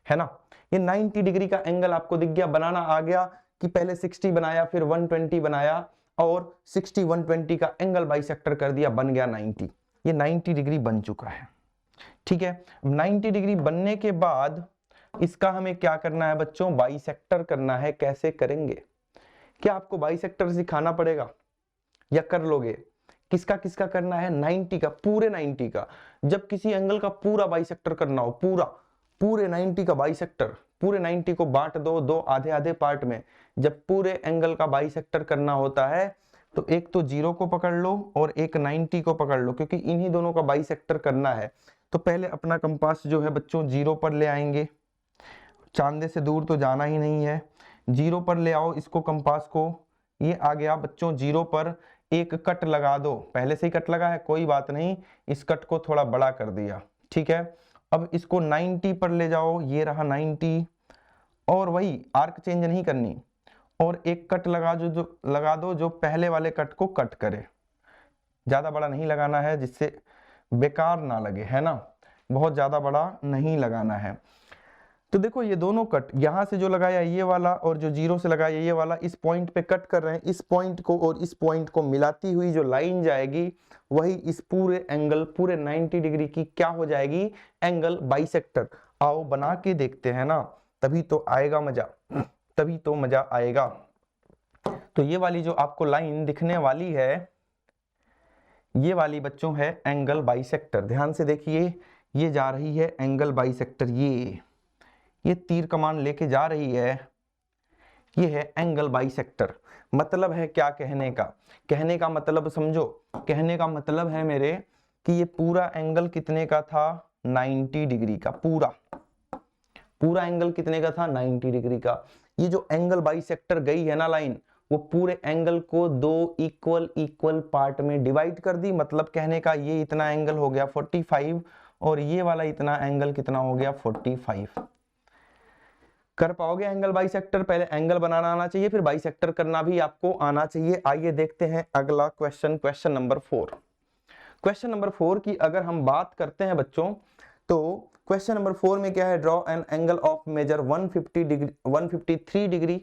है ना। ये 90 डिग्री का एंगल आपको दिख गया, बनाना आ गया कि पहले 60 बनाया, फिर 120 बनाया और 60 120 का एंगल बाइसेक्टर कर दिया, बन गया 90। ये 90 डिग्री बन चुका है, ठीक है। 90 डिग्री बनने के बाद इसका हमें क्या करना है बच्चों? बाइसेक्टर करना है। कैसे करेंगे? क्या आपको बाइसेक्टर सिखाना पड़ेगा या कर लोगे? किसका किसका करना है? 90 का, पूरे 90 का। जब किसी एंगल का पूरा बाइसेक्टर करना हो, पूरे 90 का बाइसेक्टर, पूरे 90 को बांट दो दो आधे आधे पार्ट में। जब पूरे एंगल का बाइसेक्टर करना होता है तो एक तो 0 को पकड़ लो और एक 90 को पकड़ लो, क्योंकि इन्हीं दोनों का बाइसेक्टर करना है। तो पहले अपना कंपास जो है बच्चों 0 पर ले आएंगे, चांदे से दूर तो जाना ही नहीं है। 0 पर ले आओ इसको, कंपास को। ये आ गया बच्चों 0 पर। एक कट लगा दो, पहले से ही कट लगा है कोई बात नहीं, इस कट को थोड़ा बड़ा कर दिया, ठीक है। अब इसको 90 पर ले जाओ, ये रहा 90, और वही आर्क चेंज नहीं करनी, और एक कट लगा दो जो पहले वाले कट को कट करे। ज्यादा बड़ा नहीं लगाना है जिससे बेकार ना लगे, है ना, बहुत ज्यादा बड़ा नहीं लगाना है। तो देखो ये दोनों कट, यहां से जो लगाया ये वाला और जो 0 से लगाया ये वाला, इस पॉइंट पे कट कर रहे हैं। इस पॉइंट को और इस पॉइंट को मिलाती हुई जो लाइन जाएगी वही इस पूरे एंगल, पूरे 90 डिग्री की क्या हो जाएगी? Angle bisector. आओ बना के देखते हैं ना, तभी तो आएगा मजा, तभी तो मजा आएगा। तो ये वाली जो आपको लाइन दिखने वाली है, ये वाली बच्चों है एंगल बाइसेक्टर। ध्यान से देखिए, ये जा रही है एंगल बाइसेक्टर, ये तीर कमान लेके जा रही है, ये है एंगल बाइसेक्टर। मतलब है क्या कहने का? कहने का मतलब समझो, कहने का मतलब है मेरे कि ये पूरा एंगल कितने का था? 90 डिग्री का। पूरा एंगल कितने का था? 90 डिग्री का। ये जो एंगल बाइसेक्टर गई है ना लाइन, वो पूरे एंगल को दो इक्वल पार्ट में डिवाइड कर दी। मतलब कहने का ये इतना एंगल हो गया 45 और ये वाला इतना एंगल कितना हो गया? 45। कर पाओगे एंगल बाइसेक्टर? पहले एंगल बनाना आना चाहिए, फिर बाइसेक्टर करना भी आपको आना चाहिए। आइए देखते हैं अगला question, question number 4। Question number 4 की अगर हम बात करते हैं बच्चों, तो क्वेश्चन नंबर 4 में क्या है? Draw an angle of measure 153 degree.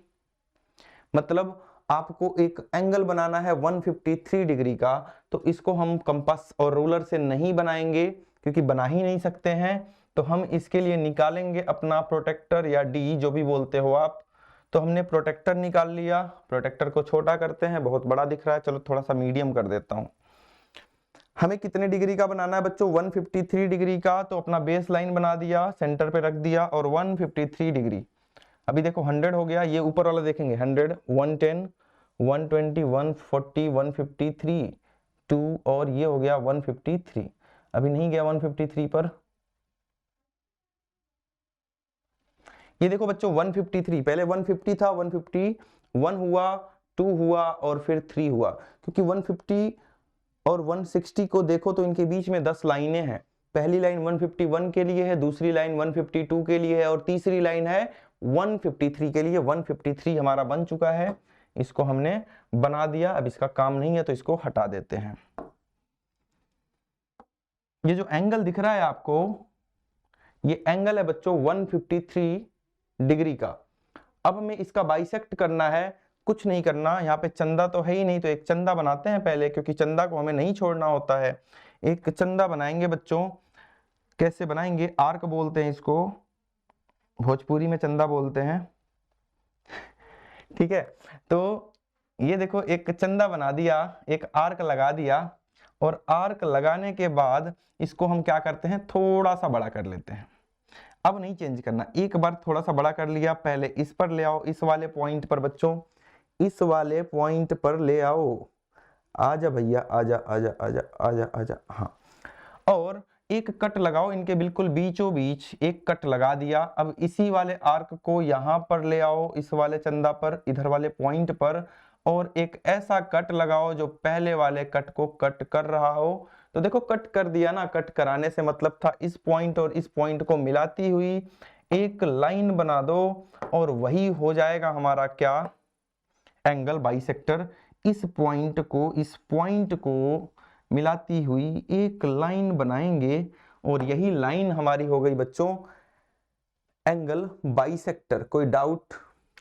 मतलब आपको एक एंगल बनाना है 153 डिग्री का। तो इसको हम कंपास और रूलर से नहीं बनाएंगे क्योंकि बना ही नहीं सकते हैं। तो हम इसके लिए निकालेंगे अपना प्रोटेक्टर या डी, जो भी बोलते हो आप। तो हमने प्रोटेक्टर निकाल लिया। प्रोटेक्टर को छोटा करते हैं, बहुत बड़ा दिख रहा है, चलो थोड़ा सा मीडियम कर देता हूं। हमें कितने डिग्री का बनाना है बच्चों? 153 डिग्री का। तो अपना बेस लाइन बना दिया, सेंटर पे रख दिया और 153 डिग्री। अभी देखो 100 हो गया, ये ऊपर वाला देखेंगे 100, 110, 120, 140, 153, 2 और ये हो गया 153। अभी नहीं गया 153 पर। ये देखो बच्चों 153, पहले 150 था, 151 हुआ, 2 हुआ और फिर 3 हुआ। क्योंकि 150 और 160 को देखो तो इनके बीच में 10 लाइनें हैं। पहली लाइन 151 के लिए है, दूसरी लाइन 152 के लिए है और तीसरी लाइन है 153 के लिए। 153 हमारा बन चुका है, इसको हमने बना दिया। अब इसका काम नहीं है तो इसको हटा देते हैं। ये जो एंगल दिख रहा है आपको, ये एंगल है बच्चों 153 डिग्री का। अब हमें इसका बाइसेक्ट करना है। कुछ नहीं करना, यहाँ पे चंदा तो है ही नहीं, तो एक चंदा बनाते हैं पहले, क्योंकि चंदा को हमें नहीं छोड़ना होता है। एक चंदा बनाएंगे बच्चों। कैसे बनाएंगे? आर्क बोलते हैं इसको, भोजपुरी में चंदा बोलते हैं, ठीक है। तो ये देखो एक चंदा बना दिया, एक आर्क लगा दिया, और आर्क लगाने के बाद इसको हम क्या करते हैं? थोड़ा सा बड़ा कर लेते हैं। अब नहीं चेंज करना, एक बार थोड़ा सा बड़ा कर लिया। पहले इस पर ले आओ, इस वाले पॉइंट पर बच्चों, इस वाले पॉइंट पर ले आओ। आजा भैया, आजा आजा आजा आजा आजा, हाँ। और एक कट लगाओ इनके बिल्कुल बीचों बीच, एक कट लगा दिया। अब इसी वाले आर्क को यहाँ पर ले आओ, इस वाले चंदा पर, इधर वाले पॉइंट पर, और एक ऐसा कट लगाओ जो पहले वाले कट को कट कर रहा हो। तो देखो कट कर दिया ना, कट कराने से मतलब था इस पॉइंट और इस पॉइंट को मिलाती हुई एक लाइन बना दो और वही हो जाएगा हमारा क्या, एंगल बाइसेक्टर। इस पॉइंट को मिलाती हुई एक लाइन बनाएंगे और यही लाइन हमारी हो गई बच्चों एंगल बाइसेक्टर।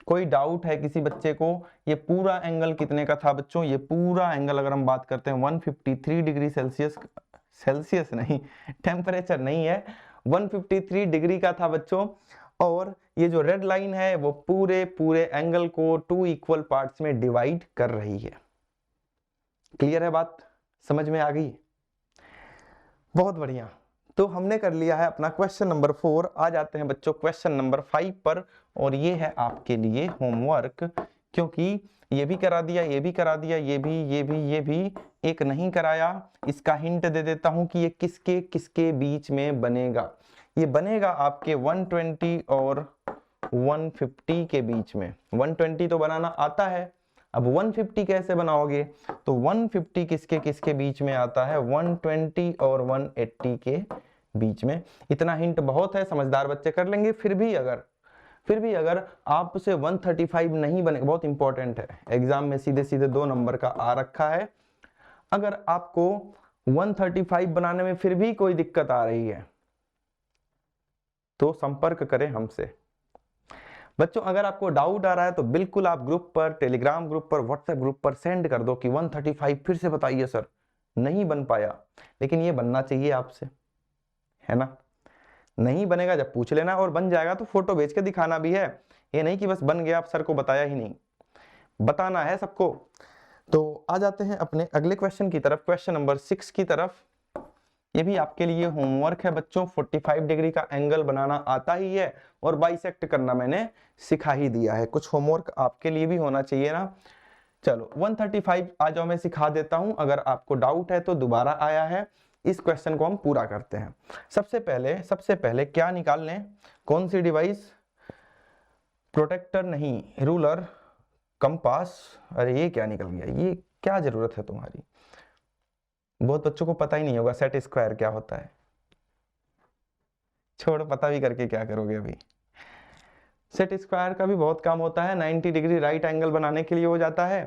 कोई डाउट है किसी बच्चे को? ये पूरा एंगल कितने का था बच्चों? ये पूरा एंगल अगर हम बात करते हैं 153 डिग्री सेल्सियस नहीं, टेम्परेचर नहीं है, 153 डिग्री का था बच्चों। और ये जो रेड लाइन है वो पूरे एंगल को 2 इक्वल पार्ट्स में डिवाइड कर रही है। क्लियर है बात? समझ में आ गई? बहुत बढ़िया। तो हमने कर लिया है अपना क्वेश्चन नंबर 4। आ जाते हैं बच्चों क्वेश्चन नंबर 5 पर, और ये है आपके लिए होमवर्क, क्योंकि ये भी करा दिया, ये भी करा दिया, ये भी एक नहीं कराया। इसका हिंट दे देता हूं कि ये किसके किसके बीच में बनेगा। ये बनेगा आपके 120 और 150 के बीच में। 120 तो बनाना आता है, अब 150 कैसे बनाओगे? तो 150 किसके किसके बीच में आता है? 120 और 180 के बीच में। इतना हिंट बहुत है, समझदार बच्चे कर लेंगे। फिर भी अगर आपसे 135 नहीं बने, बहुत इंपॉर्टेंट है, एग्जाम में सीधे सीधे 2 नंबर का आ रखा है। अगर आपको 135 बनाने में फिर भी कोई दिक्कत आ रही है तो संपर्क करें हमसे। बच्चों अगर आपको डाउट आ रहा है तो बिल्कुल आप ग्रुप पर, टेलीग्राम ग्रुप पर, व्हाट्सएप ग्रुप पर सेंड कर दो कि 135 फिर से बताइए सर, नहीं बन पाया। लेकिन ये बनना चाहिए आपसे, है ना? नहीं बनेगा जब पूछ लेना, और बन जाएगा तो फोटो भेज के दिखाना भी है। ये नहीं कि बस बन गया आप सर को बताया ही नहीं, बताना है सबको। तो आ जाते हैं अपने अगले क्वेश्चन की तरफ, क्वेश्चन नंबर 6 की तरफ। ये भी आपके लिए होमवर्क है बच्चों। 45 डिग्री का एंगल बनाना आता ही है और बाइसेक्ट करना मैंने सिखा ही दिया है। कुछ होमवर्क आपके लिए भी होना चाहिए ना। चलो 135 आ जाओ, मैं सिखा देता हूं, अगर आपको डाउट है तो दोबारा आया है। इस क्वेश्चन को हम पूरा करते हैं। सबसे पहले क्या निकाल लें? कौन सी डिवाइस? प्रोटेक्टर नहीं, रूलर, कंपास। अरे ये क्या निकल गया, ये क्या जरूरत है तुम्हारी? बहुत बच्चों को पता ही नहीं होगा सेट स्क्वायर क्या होता है। छोड़, पता भी करके क्या करोगे अभी। सेट स्क्वायर का भी बहुत काम होता है। 90 डिग्री राइट एंगल बनाने के लिए हो जाता है,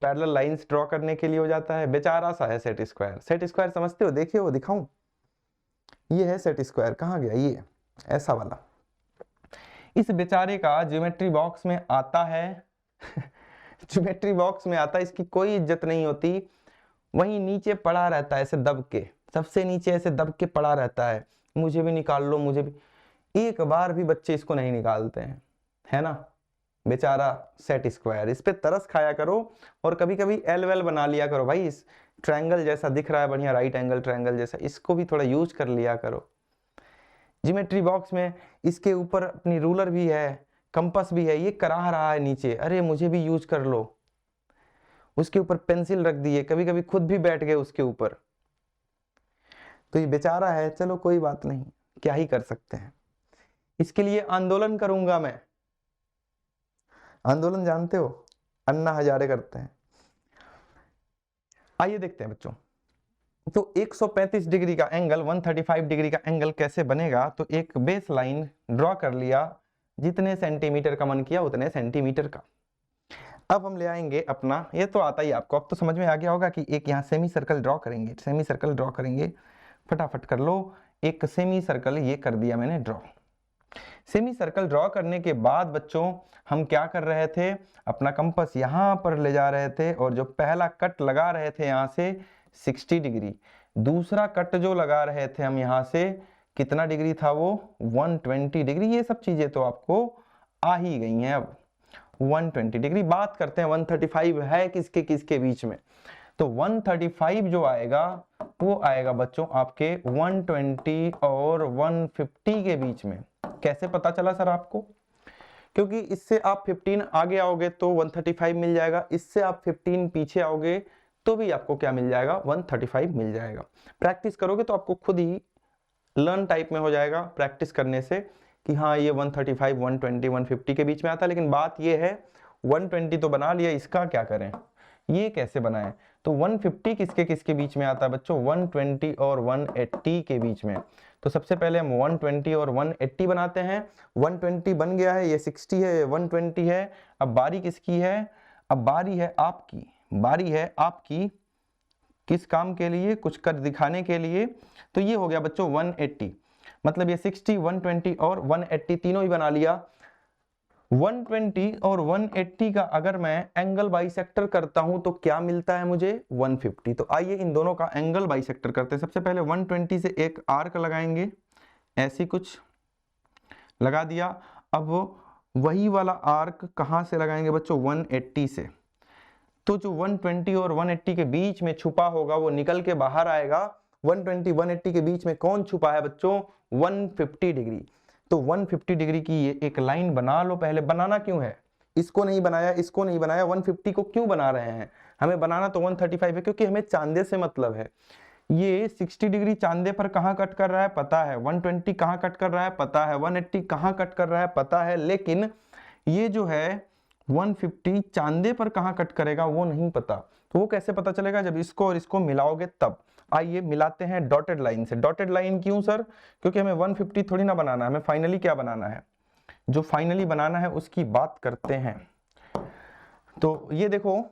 पैरेलल लाइंस ड्रॉ करने के लिए हो जाता है। बेचारा सा है सेट स्क्वायर। सेट स्क्वायर समझते हो? देखिए वो दिखाऊं, ये है सेट स्क्वायर। कहाँ गया ये ऐसा वाला? इस बेचारे का ज्योमेट्री बॉक्स में आता है ज्योमेट्री बॉक्स में आता है, इसकी कोई इज्जत नहीं होती। वहीं नीचे पड़ा रहता है ऐसे दब के, सबसे नीचे ऐसे दब के पड़ा रहता है। मुझे भी निकाल लो, मुझे भी। एक बार भी बच्चे इसको नहीं निकालते हैं, है ना? बेचारा सेट स्क्वायर। इस पे तरस खाया करो और कभी कभी एल वेल बना लिया करो भाई। इस ट्रायंगल जैसा दिख रहा है बढ़िया, राइट एंगल ट्रायंगल जैसा, इसको भी थोड़ा यूज कर लिया करो। ज्योमेट्री बॉक्स में इसके ऊपर अपनी रूलर भी है, कंपास भी है, ये करा रहा है नीचे, अरे मुझे भी यूज कर लो। उसके ऊपर पेंसिल रख दी है, कभी कभी खुद भी बैठ गए उसके ऊपर। तो ये बेचारा है, चलो कोई बात नहीं, क्या ही कर सकते हैं। इसके लिए आंदोलन करूंगा मैं। आंदोलन जानते हो, अन्ना हजारे करते हैं। आइए देखते हैं बच्चों। तो 135 डिग्री का एंगल, 135 डिग्री का एंगल कैसे बनेगा? तो एक बेस लाइन ड्रॉ कर लिया, जितने सेंटीमीटर का मन किया उतने सेंटीमीटर का। अब हम ले आएंगे अपना, ये तो आता ही आपको, अब तो समझ में आ गया होगा कि एक यहाँ सेमी सर्कल ड्रॉ करेंगे। सेमी सर्कल ड्रॉ करेंगे, फटाफट कर लो। एक सेमी सर्कल ये कर दिया मैंने ड्रॉ। सेमी सर्कल ड्रॉ करने के बाद बच्चों हम क्या कर रहे थे? अपना कंपास यहाँ पर ले जा रहे थे और जो पहला कट लगा रहे थे यहाँ से 60 डिग्री, दूसरा कट जो लगा रहे थे हम यहाँ से, कितना डिग्री था वो? 120 डिग्री। ये सब चीजें तो आपको आ ही गई हैं। अब 120 डिग्री बात करते हैं, 135 है किसके किसके बीच में? तो 135 जो आएगा वो आएगा बच्चों आपके 120 और 150 के बीच में। कैसे पता चला सर आपको? क्योंकि इससे आप 15 आगे आओगे तो 135 मिल जाएगा, इससे आप 15 पीछे आओगे तो भी आपको क्या मिल जाएगा? 135 मिल जाएगा। प्रैक्टिस करोगे तो आपको खुद ही लर्न टाइप में हो जाएगा प्रैक्टिस करने से कि हाँ ये 135, 120, 150 के बीच में आता है। लेकिन बात ये है 120 तो बना लिया, इसका क्या करें, ये कैसे बनाएं? तो 150 किसके किसके बीच में आता है बच्चों? 120 और 180 के बीच में। तो सबसे पहले हम 120 और 180 बनाते हैं। 120 बन गया है, ये 60 है, ये 120 है। अब बारी किसकी है? अब बारी है आपकी, बारी है आपकी। किस काम के लिए? कुछ कर दिखाने के लिए। तो ये हो गया बच्चों 180, मतलब ये 60, 120 और 180 तीनों ही बना लिया। 120 और 180 का अगर मैं एंगल बाइसेक्टर करता हूं तो क्या मिलता है मुझे? 150। तो आइए इन दोनों का एंगल बाइसेक्टर करते हैं। सबसे पहले 120 से एक आर्क लगाएंगे, ऐसी कुछ लगा दिया। अब वही वाला आर्क कहां से लगाएंगे बच्चों? 180 से। तो जो 120 और 180 के बीच में छुपा होगा वो निकल के बाहर आएगा। 120 180 के बीच में कौन छुपा है बच्चों? 150 डिग्री। तो 150 डिग्री की ये एक लाइन बना लो। पहले बनाना क्यों है? इसको नहीं बनाया, इसको नहीं बनाया, 150 को क्यों बना रहे हैं? हमें बनाना तो 135 है, क्योंकि हमें चांदे से मतलब है। ये 60 डिग्री चांदे पर कहां कट कर रहा है पता है, 120 कहां कट कर रहा है पता है, 180 कहां कट कर रहा है पता है, लेकिन ये जो है 150 चांदे पर कहां कट करेगा वो नहीं पता। तो वो कैसे पता चलेगा? जब इसको और इसको मिलाओगे तब। आइए मिलाते हैं डॉटेड लाइन से। डॉटेड लाइन क्यों सर? क्योंकि हमें 150 थोड़ी ना बनाना है, हमें फाइनली क्या बनाना है? जो फाइनली बनाना है उसकी बात करते हैं। तो ये देखो,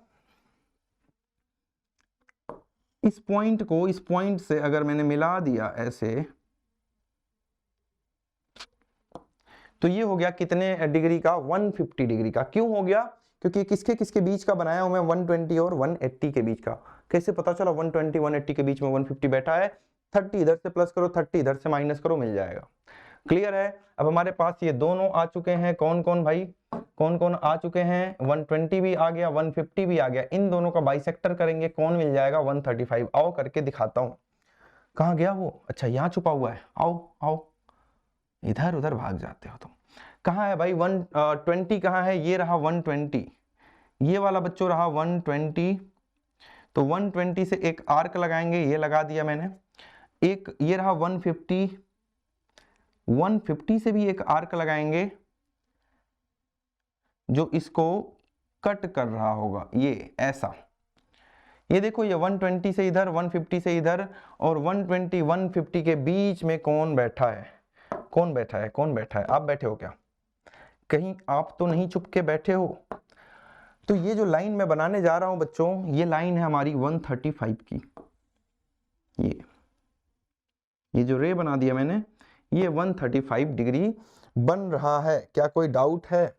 इस पॉइंट को इस पॉइंट से अगर मैंने मिला दिया ऐसे, तो ये हो गया कितने डिग्री का? 150 डिग्री का। क्यों हो गया? क्योंकि किसके किसके बीच का बनाया हूं मैं? 120 और 180 के बीच का। कैसे पता चला 120 180 के बीच में 150 बैठा है? 30 इधर से प्लस करो, 30 इधर से माइनस करो, मिल जाएगा। क्लियर है? अब हमारे पास ये दोनों आ चुके हैं। कौन कौन भाई? कौन कौन आ चुके हैं? 120 भी आ गया, 150 भी आ गया। इन दोनों का बाइसेक्टर करेंगे, कौन मिल जाएगा? 135। आओ करके दिखाता हूं। कहां गया वो? अच्छा यहाँ छुपा हुआ है। आओ आओ, इधर उधर भाग जाते हो तुम। कहाँ है भाई? 120 कहाँ है? ये रहा 120, ये वाला बच्चों रहा 120। तो 120 से एक आर्क लगाएंगे, ये लगा दिया मैंने। एक ये रहा 150, 150 से भी एक आर्क लगाएंगे जो इसको कट कर रहा होगा, ये ऐसा। ये देखो, ये 120 से इधर, 150 से इधर, और 120 150 के बीच में कौन बैठा है? कौन बैठा है? कौन बैठा है? आप बैठे हो क्या? कहीं आप तो नहीं चुप के बैठे हो? तो ये जो लाइन मैं बनाने जा रहा हूं बच्चों, ये लाइन है हमारी 135 की। ये जो रे बना दिया मैंने, ये 135 डिग्री बन रहा है। क्या कोई डाउट है?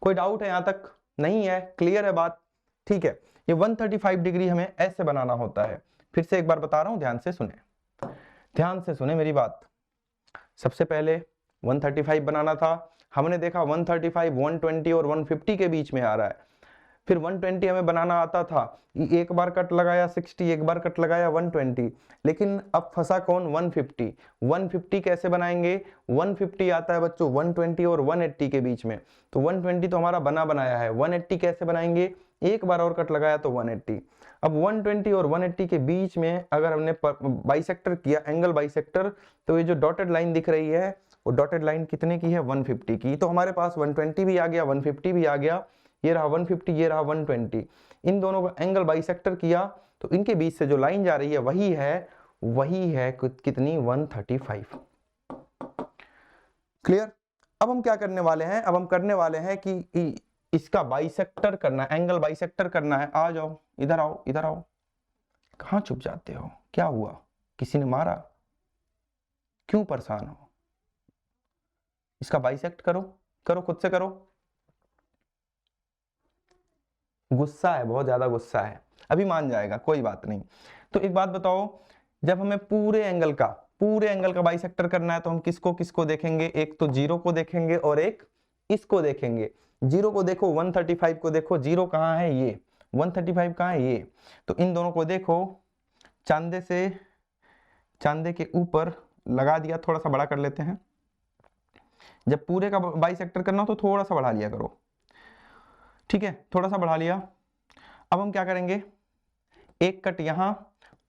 कोई डाउट है यहां तक? नहीं है? क्लियर है बात? ठीक है। ये 135 डिग्री हमें ऐसे बनाना होता है। फिर से एक बार बता रहा हूं, ध्यान से सुने, ध्यान से सुने मेरी बात। सबसे पहले 135 बनाना था, हमने देखा 135 120 और 150 के बीच में आ रहा है। फिर 120 हमें बनाना आता था, एक बार कट लगाया 60, एक बार कट लगाया 120, लेकिन अब फंसा कौन? 150। 150 कैसे बनाएंगे? 150 आता है बच्चों 120 और 180 के बीच में। तो 120 तो हमारा बना बनाया है, 180 कैसे बनाएंगे? एक बार और कट लगाया तो 180। अब 120 और 180 के बीच में अगर हमने बाइसेक्टर किया, एंगल बाइसेक्टर, तो ये जो डॉटेड लाइन दिख रही है वो डॉटेड लाइन कितने की है? 150 की। तो हमारे पास 120 भी आ गया, 150 भी आ गया। ये रहा 150, ये रहा 120। इन दोनों का एंगल बाइसेक्टर किया तो इनके बीच से जो लाइन जा रही है वही है कितनी? 135। क्लियर? अब हम क्या करने वाले हैं? अब हम करने वाले हैं कि इसका बाइसेक्टर करना है, एंगल बाइसेक्टर करना है। आ जाओ, इधर आओ, इधर आओ। कहां छुप जाते हो? क्या हुआ? किसी ने मारा? क्यों परेशान हो? इसका बाइसेक्ट करो, करो, खुद से करो। गुस्सा है, बहुत ज्यादा गुस्सा है। अभी मान जाएगा, कोई बात नहीं। तो एक बात बताओ, जब हमें पूरे एंगल का बाइसेक्टर करना है तो हम किसको किसको देखेंगे? एक तो जीरो को देखेंगे और एक इसको देखेंगे। जीरो को देखो, 135 को देखो, जीरो कहाँ है? ये 135 कहाँ है? ये। तो इन दोनों को देखो, चांदे के ऊपर लगा दिया। थोड़ा सा बड़ा कर लेते हैं, जब पूरे का बाइसेक्टर करना हो तो थोड़ा सा बढ़ा लिया करो, ठीक है? थोड़ा सा बढ़ा लिया। अब हम क्या करेंगे? एक कट यहां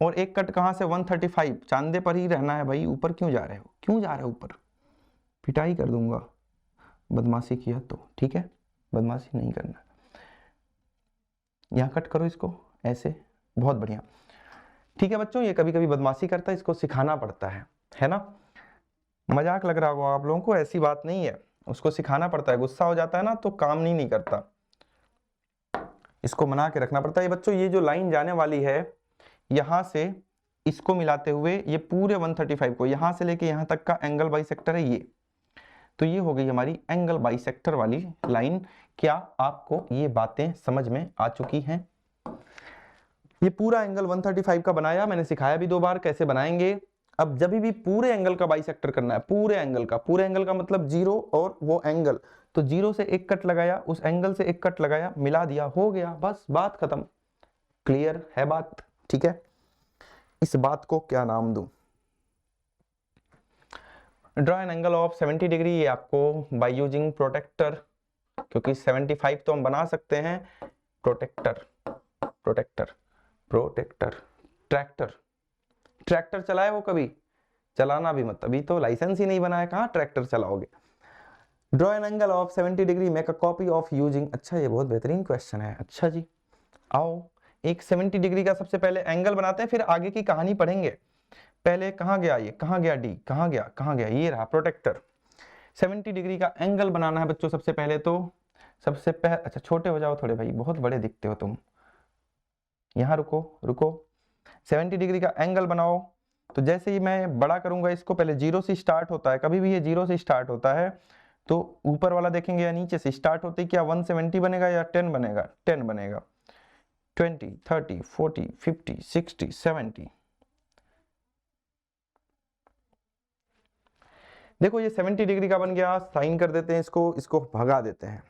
और एक कट कहां से? 135। चांदे पर ही रहना है भाई, ऊपर क्यों जा रहे हो? क्यों जा रहे हो ऊपर? पिटाई कर दूंगा बदमाशी किया तो, ठीक है? बदमाशी नहीं करना। यहाँ कट करो इसको ऐसे, बहुत बढ़िया। ठीक है बच्चों, ये कभी कभी बदमाशी करता है, इसको सिखाना पड़ता है ना। मजाक लग रहा होगा आप लोगों को, ऐसी बात नहीं है, उसको सिखाना पड़ता है। गुस्सा हो जाता है ना तो काम नहीं करता, इसको मना के रखना पड़ता है। ये बच्चों, ये जो लाइन जाने वाली है यहां से इसको मिलाते हुए ये पूरे 135 को यहां से लेके यहां तक का एंगल बाइसेक्टर है ये। तो ये हो गई हमारी एंगल बाइसेक्टर वाली लाइन। क्या आपको ये बातें समझ में आ चुकी हैं? ये पूरा एंगल 135 का बनाया, मैंने सिखाया भी 2 बार कैसे बनाएंगे। अब जब भी पूरे एंगल का बाइसेक्टर करना है, पूरे एंगल का मतलब जीरो और वो एंगल, तो जीरो से एक कट लगाया, उस एंगल से एक कट लगाया, मिला दिया, हो गया, बस बात खत्म। क्लियर है बात? ठीक है, इस बात को क्या नाम दूं? Draw an angle of 70 degree, ये आपको बाय यूजिंग प्रोटेक्टर, क्योंकि 75 तो हम बना सकते हैं। Protractor protractor protractor tractor, tractor चलाए हो कभी? चलाना भी मत, अभी तो लाइसेंस ही नहीं बनाया, कहाँ ट्रैक्टर चलाओगे। Draw an angle of 70 degree, make a copy of using. अच्छा, ये बहुत बेहतरीन क्वेश्चन है। अच्छा जी, आओ एक 70 डिग्री का सबसे पहले एंगल बनाते हैं, फिर आगे की कहानी पढ़ेंगे। पहले कहाँ गया ये, कहाँ गया डी, कहाँ गया, ये रहा प्रोटेक्टर। 70 डिग्री का एंगल बनाना है बच्चों सबसे पहले तो, सबसे पहले, अच्छा छोटे हो जाओ थोड़े भाई, बहुत बड़े दिखते हो तुम। यहाँ रुको 70 डिग्री का एंगल बनाओ। तो जैसे ही मैं बड़ा करूंगा इसको, पहले जीरो से स्टार्ट होता है, कभी भी ये जीरो से स्टार्ट होता है, तो ऊपर वाला देखेंगे या नीचे से स्टार्ट होते क्या 170 बनेगा या 10 बनेगा? 10 बनेगा। 20, 30, 40, 50, 60, 70। देखो ये 70 डिग्री का बन गया, साइन कर देते हैं इसको भगा देते हैं।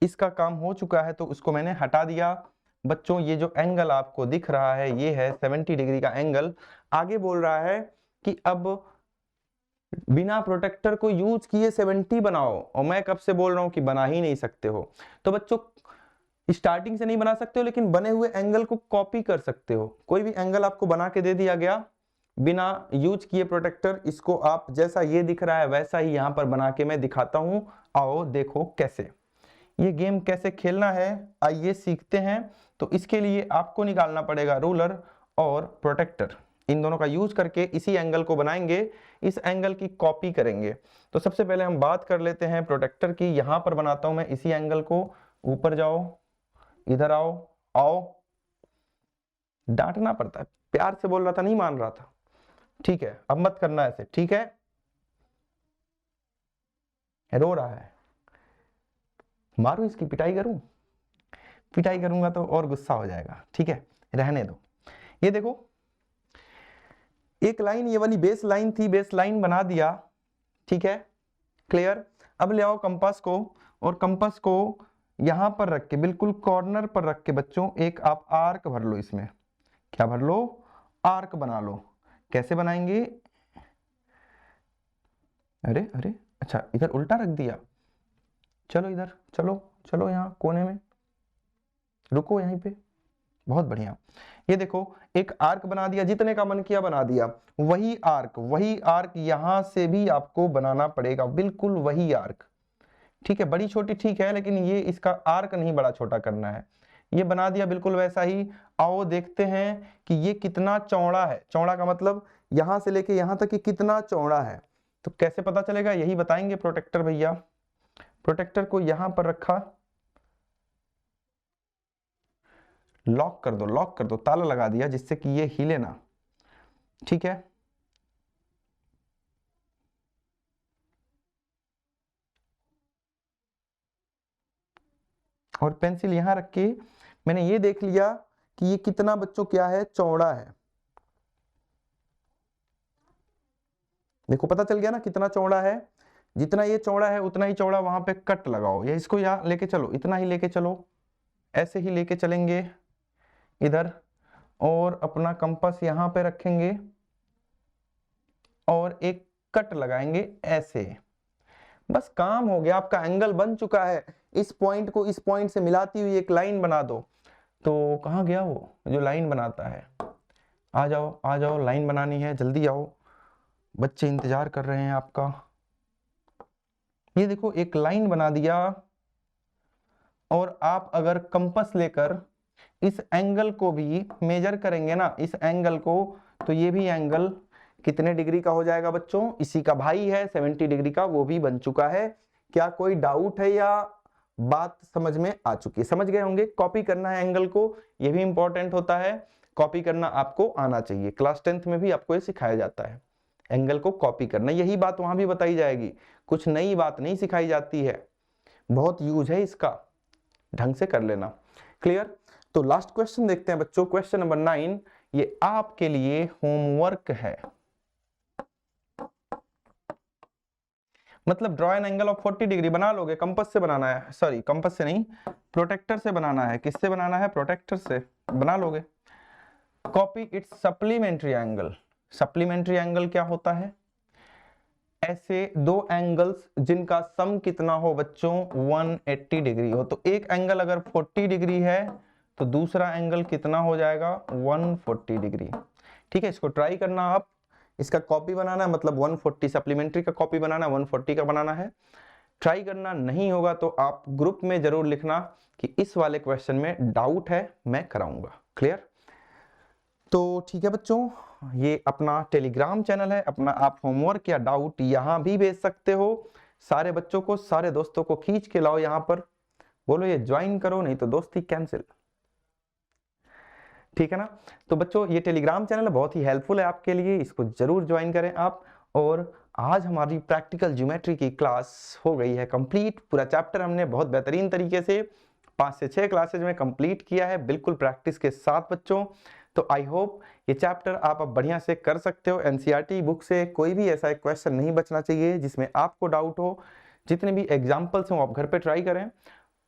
इसका काम हो चुका है तो उसको मैंने हटा दिया। बच्चों ये जो एंगल आपको दिख रहा है ये है 70 डिग्री का एंगल। आगे बोल रहा है कि अब बिना प्रोटेक्टर को यूज किए 70 बनाओ, और मैं कब से बोल रहा हूं कि बना ही नहीं सकते हो। तो बच्चों स्टार्टिंग से नहीं बना सकते हो, लेकिन बने हुए एंगल को कॉपी कर सकते हो। कोई भी एंगल आपको बना के दे दिया गया बिना यूज किए प्रोटेक्टर, इसको आप जैसा ये दिख रहा है वैसा ही यहां पर बना के मैं दिखाता हूं। आओ देखो कैसे, ये गेम कैसे खेलना है, आइए सीखते हैं। तो इसके लिए आपको निकालना पड़ेगा रूलर और प्रोटेक्टर, इन दोनों का यूज करके इसी एंगल को बनाएंगे, इस एंगल की कॉपी करेंगे। तो सबसे पहले हम बात कर लेते हैं प्रोटेक्टर की। यहां पर बनाता हूं मैं इसी एंगल को, ऊपर जाओ, इधर आओ। डांटना पड़ता है, प्यार से बोल रहा था, नहीं मान रहा था। ठीक है, अब मत करना ऐसे, ठीक है? रो रहा है, मारूं इसकी पिटाई करूं? पिटाई करूंगा तो और गुस्सा हो जाएगा, ठीक है, रहने दो। ये देखो एक लाइन, ये वाली बेस लाइन थी, बेस लाइन बना दिया, ठीक है, क्लियर। अब ले आओ कंपास को, और कंपास को यहां पर रख के, बिल्कुल कॉर्नर पर रख के बच्चों एक आप आर्क भर लो इसमें। क्या भर लो? आर्क बना लो। कैसे बनाएंगे? अरे अच्छा इधर उल्टा रख दिया, चलो इधर, चलो यहाँ कोने में, रुको यहीं पे, बहुत बढ़िया। ये देखो एक आर्क बना दिया, जितने का मन किया बना दिया। वही आर्क यहां से भी आपको बनाना पड़ेगा, बिल्कुल वही आर्क, ठीक है? बड़ी छोटी ठीक है, लेकिन ये इसका आर्क नहीं बड़ा छोटा करना है। ये बना दिया बिल्कुल वैसा ही। आओ देखते हैं कि ये कितना चौड़ा है। चौड़ा का मतलब यहां से लेके यहां तक कि कितना चौड़ा है। तो कैसे पता चलेगा, यही बताएंगे प्रोटेक्टर भैया। प्रोटेक्टर को यहां पर रखा, लॉक कर दो, ताला लगा दिया जिससे कि ये हिले ना, ठीक है? और पेंसिल यहां रख के मैंने ये देख लिया कि ये कितना बच्चों क्या है, चौड़ा है। देखो पता चल गया ना कितना चौड़ा है। जितना ये चौड़ा है उतना ही चौड़ा वहां पे कट लगाओ, या इसको यहाँ लेके चलो, इतना ही लेके चलो, ऐसे ही लेके चलेंगे इधर, और अपना कंपास यहाँ पे रखेंगे और एक कट लगाएंगे ऐसे। बस काम हो गया, आपका एंगल बन चुका है। इस पॉइंट को इस पॉइंट से मिलाती हुई एक लाइन बना दो। तो कहाँ गया वो जो लाइन बनाता है? आ जाओ, लाइन बनानी है, जल्दी आओ, बच्चे इंतजार कर रहे हैं आपका। ये देखो एक लाइन बना दिया, और आप अगर कंपास लेकर इस एंगल को भी मेजर करेंगे ना, इस एंगल को, तो ये भी एंगल कितने डिग्री का हो जाएगा बच्चों? इसी का भाई है 70 डिग्री का, वो भी बन चुका है। क्या कोई डाउट है या बात समझ में आ चुकी है? समझ गए होंगे। कॉपी करना है एंगल को, ये भी इंपॉर्टेंट होता है, कॉपी करना आपको आना चाहिए। क्लास 10th में भी आपको ये सिखाया जाता है, एंगल को कॉपी करना। यही बात वहां भी बताई जाएगी, कुछ नई बात नहीं सिखाई जाती है, बहुत यूज है इसका, ढंग से कर लेना। क्लियर? तो लास्ट क्वेश्चन देखते हैं बच्चों, क्वेश्चन नंबर 9, ये आपके लिए होमवर्क है। मतलब draw an angle of 40 degree बना लोगे, कंपास से बनाना है, सॉरी कंपास से नहीं, प्रोटेक्टर से बनाना है। किससे बनाना है? प्रोटेक्टर से बना लोगे। Copy it's supplementary angle. Supplementary angle क्या होता है? ऐसे दो एंगल्स जिनका सम कितना हो बच्चों? 180 डिग्री हो। तो एक एंगल अगर 40 डिग्री है तो दूसरा एंगल कितना हो जाएगा? 140 डिग्री। ठीक है, इसको ट्राई करना आप, इसका कॉपी बनाना है, मतलब 140 सप्लीमेंट्री का कॉपी बनाना है, 140 का बनाना है। ट्राई करना, नहीं होगा तो आप ग्रुप में जरूर लिखना कि इस वाले क्वेश्चन में डाउट है, मैं कराऊंगा। क्लियर? तो ठीक है बच्चों, ये अपना टेलीग्राम चैनल है अपना, आप होमवर्क या डाउट यहां भी भेज सकते हो। सारे बच्चों को, सारे दोस्तों को खींच के लाओ यहां पर, बोलो ये ज्वाइन करो, नहीं तो दोस्ती कैंसिल। ठीक है ना? तो बच्चों ये टेलीग्राम चैनल बहुत ही हेल्पफुल है आपके लिए, इसको जरूर ज्वाइन करें आप। और आज हमारी प्रैक्टिकल ज्योमेट्री की क्लास हो गई है कंप्लीट। पूरा चैप्टर हमने बहुत बेहतरीन तरीके से 5 से 6 क्लासेज में कंप्लीट किया है, बिल्कुल प्रैक्टिस के साथ बच्चों। तो आई होप ये चैप्टर आप अब बढ़िया से कर सकते हो। एनसीईआरटी बुक से कोई भी ऐसा एक क्वेश्चन नहीं बचना चाहिए जिसमें आपको डाउट हो। जितने भी एग्जाम्पल्स हो आप घर पे ट्राई करें,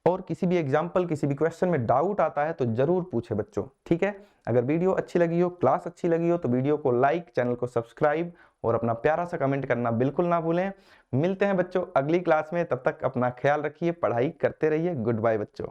और किसी भी एग्जाम्पल, किसी भी क्वेश्चन में डाउट आता है तो जरूर पूछे बच्चों। ठीक है? अगर वीडियो अच्छी लगी हो, क्लास अच्छी लगी हो, तो वीडियो को लाइक, चैनल को सब्सक्राइब और अपना प्यारा सा कमेंट करना बिल्कुल ना भूलें। मिलते हैं बच्चों अगली क्लास में, तब तक अपना ख्याल रखिए, पढ़ाई करते रहिए। गुड बाय बच्चों।